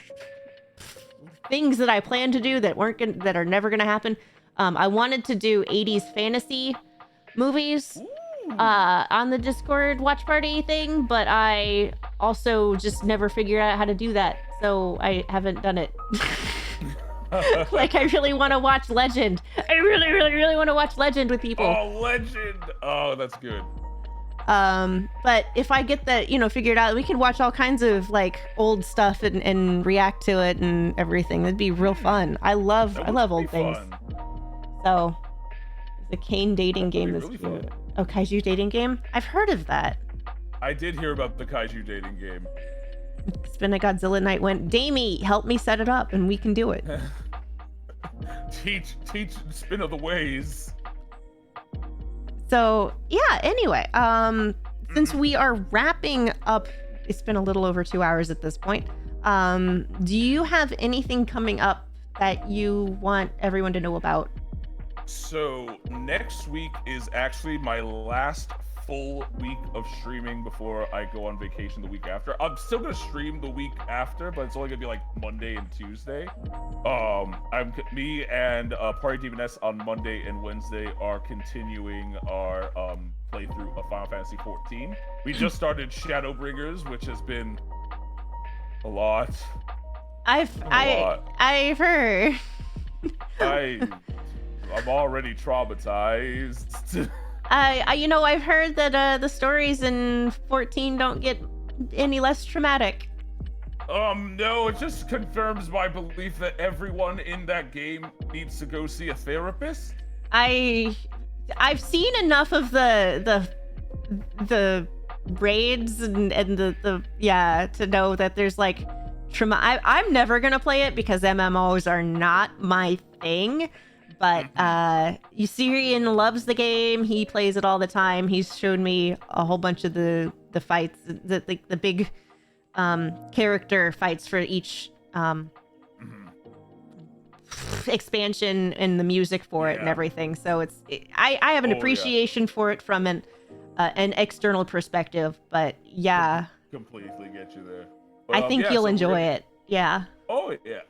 things that I plan to do that are never gonna happen. I wanted to do 80s fantasy movies on the Discord watch party thing, but I also just never figured out how to do that, so I haven't done it. Like, I really want to watch Legend. I really, really, really want to watch Legend with people. Oh, Legend! Oh, that's good. But if I get that, figured out, we can watch all kinds of like old stuff and react to it and everything. That'd be real fun. I love old things. So, the Kane dating game is really cute. Oh, kaiju dating game? I've heard of that. I did hear about the kaiju dating game. Spin a Godzilla night went, Damie, help me set it up and we can do it. teach Spin of the ways. So yeah, anyway, since we are wrapping up, it's been a little over 2 hours at this point. Do you have anything coming up that you want everyone to know about? So next week is actually my last full week of streaming before I go on vacation the week after. I'm still gonna stream the week after, but it's only gonna be like Monday and Tuesday. Me and Party Demoness on Monday and Wednesday are continuing our playthrough of Final Fantasy XIV. We just started Shadowbringers, which has been a lot. I've heard. I'm already traumatized. I've heard that the stories in 14 don't get any less traumatic. No, it just confirms my belief that everyone in that game needs to go see a therapist. I've seen enough of the raids and the to know that there's like trauma. I'm never gonna play it because MMOs are not my thing. But Usirian loves the game. He plays it all the time. He's showed me a whole bunch of the fights, the big character fights for each expansion and the music for it and everything. So I have an appreciation for it from an external perspective. But yeah, completely get you there. But, I think you'll enjoy it. Yeah. Oh yeah.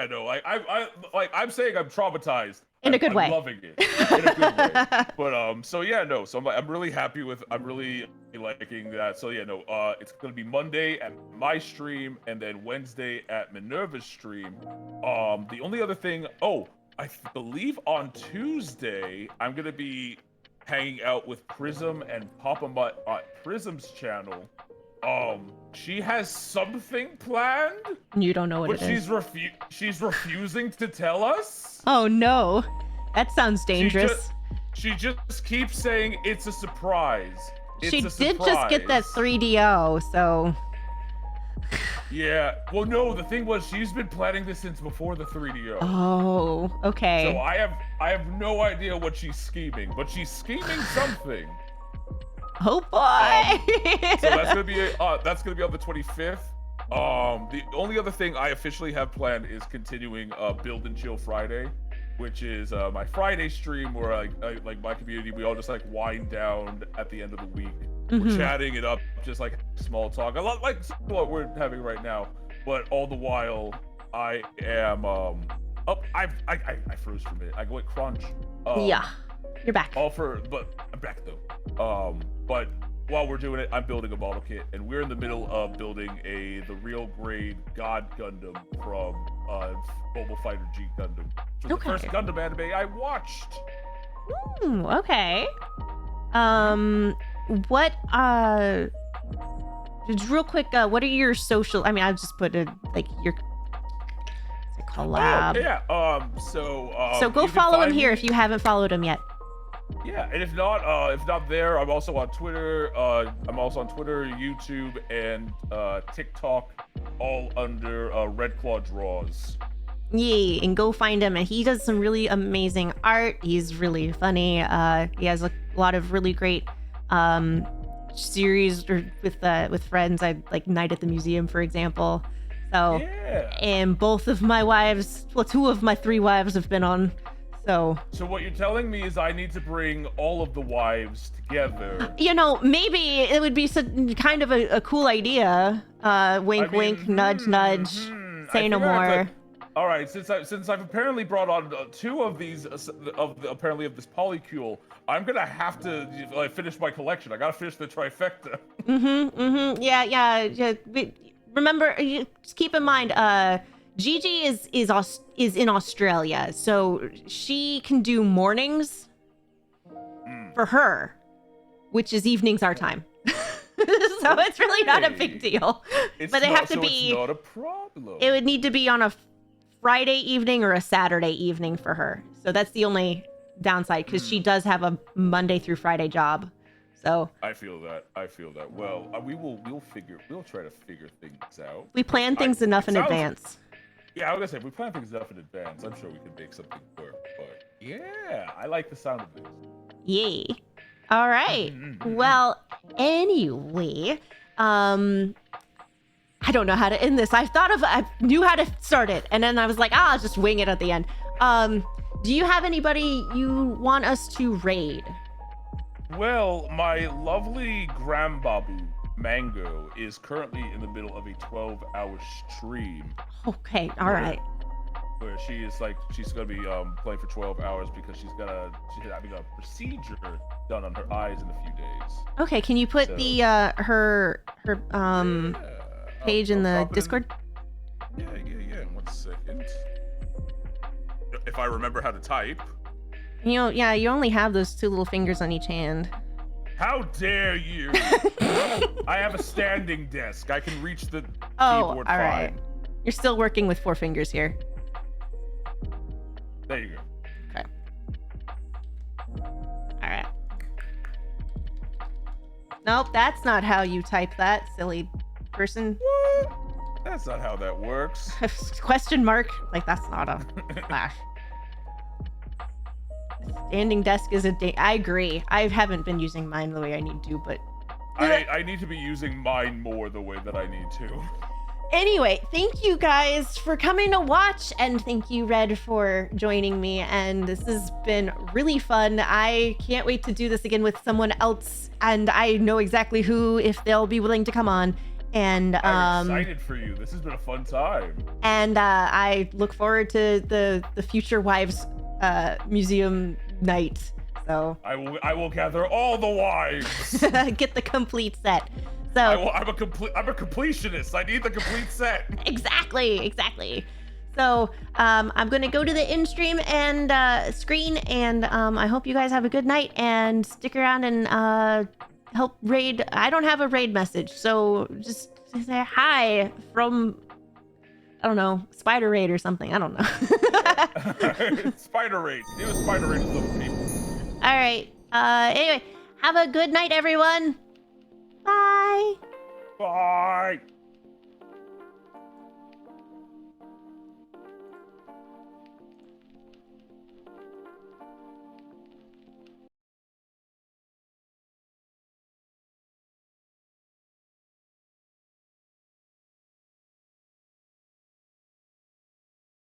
No, I'm saying I'm traumatized. In a good way. I'm loving it. In a good way. But so I'm really happy with. I'm really liking that. So it's gonna be Monday at my stream and then Wednesday at Minerva's stream. The only other thing, I believe on Tuesday I'm gonna be hanging out with Prism and Papa Mutt on Prism's channel. She has something planned. You don't know what it is. But she's refusing to tell us. Oh no, that sounds dangerous. She just keeps saying it's a surprise. She did just get that 3DO, so. Yeah. Well, no. The thing was, she's been planning this since before the 3DO. Oh, okay. So I have no idea what she's scheming, but she's scheming something. Oh boy. So that's gonna be on the 25th. The only other thing I officially have planned is continuing Build and Chill Friday, which is my Friday stream where like my community, we all just like wind down at the end of the week. We're chatting it up, just like small talk, a lot like what we're having right now. But all the while, I am I froze for a minute. I went crunch. Yeah, you're back. But I'm back though. But while we're doing it, I'm building a model kit, and we're in the middle of building the real grade God Gundam from Mobile Fighter G Gundam. Which was the first Gundam anime I watched. Okay. What just real quick, what are your social? I mean, I've just put like your collab. Oh, yeah. So go follow him here if you haven't followed him yet. Yeah, and if not there, I'm also on Twitter. YouTube, and TikTok, all under Redclaw Draws. Yay, and go find him. And he does some really amazing art. He's really funny. He has a lot of really great series with friends. I like Night at the Museum, for example. So, yeah. And both of my wives, well, 2 of my 3 wives have been on. So what you're telling me is I need to bring all of the wives together. You know, maybe it would be kind of a cool idea. Wink, wink, nudge, nudge. Say no more. All right, since I've apparently brought on 2 of these of this polycule, I'm gonna have to finish my collection. I gotta finish the trifecta. Yeah. Remember, just keep in mind, Gigi is in Australia, so she can do mornings for her, which is evenings our time. So it's really not a big deal. But they have to be. It's not a problem. It would need to be on a Friday evening or a Saturday evening for her. So that's the only downside, because she does have a Monday through Friday job. So I feel that. Well, we'll try to figure things out. We plan things enough in advance. Yeah, I was gonna say, if we plan things enough in advance, I'm sure we can make something work. But yeah, I like the sound of this. Yay. All right. Well, anyway, I don't know how to end this. I knew how to start it, and then I was like, I'll just wing it at the end. Do you have anybody you want us to raid? Well, my lovely Grandbabu Mango is currently in the middle of a 12-hour stream. Okay, all right. Where she's gonna be playing for 12 hours because she's having a procedure done on her eyes in a few days. Okay, can you put the her page in the Discord? Yeah. 1 second. If I remember how to type. You know, yeah, you only have those 2 little fingers on each hand. How dare you! I have a standing desk. I can reach the keyboard all fine. Right. You're still working with 4 fingers here. There you go. Okay. All right. Nope, that's not how you type that, silly person. What? That's not how that works. Question mark? Like, that's not a flash. Standing desk is I agree. I haven't been using mine the way I need to, but I need to be using mine more the way that I need to. Anyway, thank you guys for coming to watch, and thank you, Red, for joining me. And this has been really fun. I can't wait to do this again with someone else, and I know exactly who, if they'll be willing to come on. And I'm excited for you. This has been a fun time. And I look forward to the future wives museum night. So I will gather all the wives. Get the complete set. So I'm a completionist. I need the complete set. Exactly. So I'm gonna go to the in stream and screen, and I hope you guys have a good night and stick around and help raid. I don't have a raid message, so just say hi from, I don't know, Spider Raid or something. I don't know. Spider Raid. It was Spider Raid with little people. All right. Anyway, have a good night, everyone. Bye. Bye.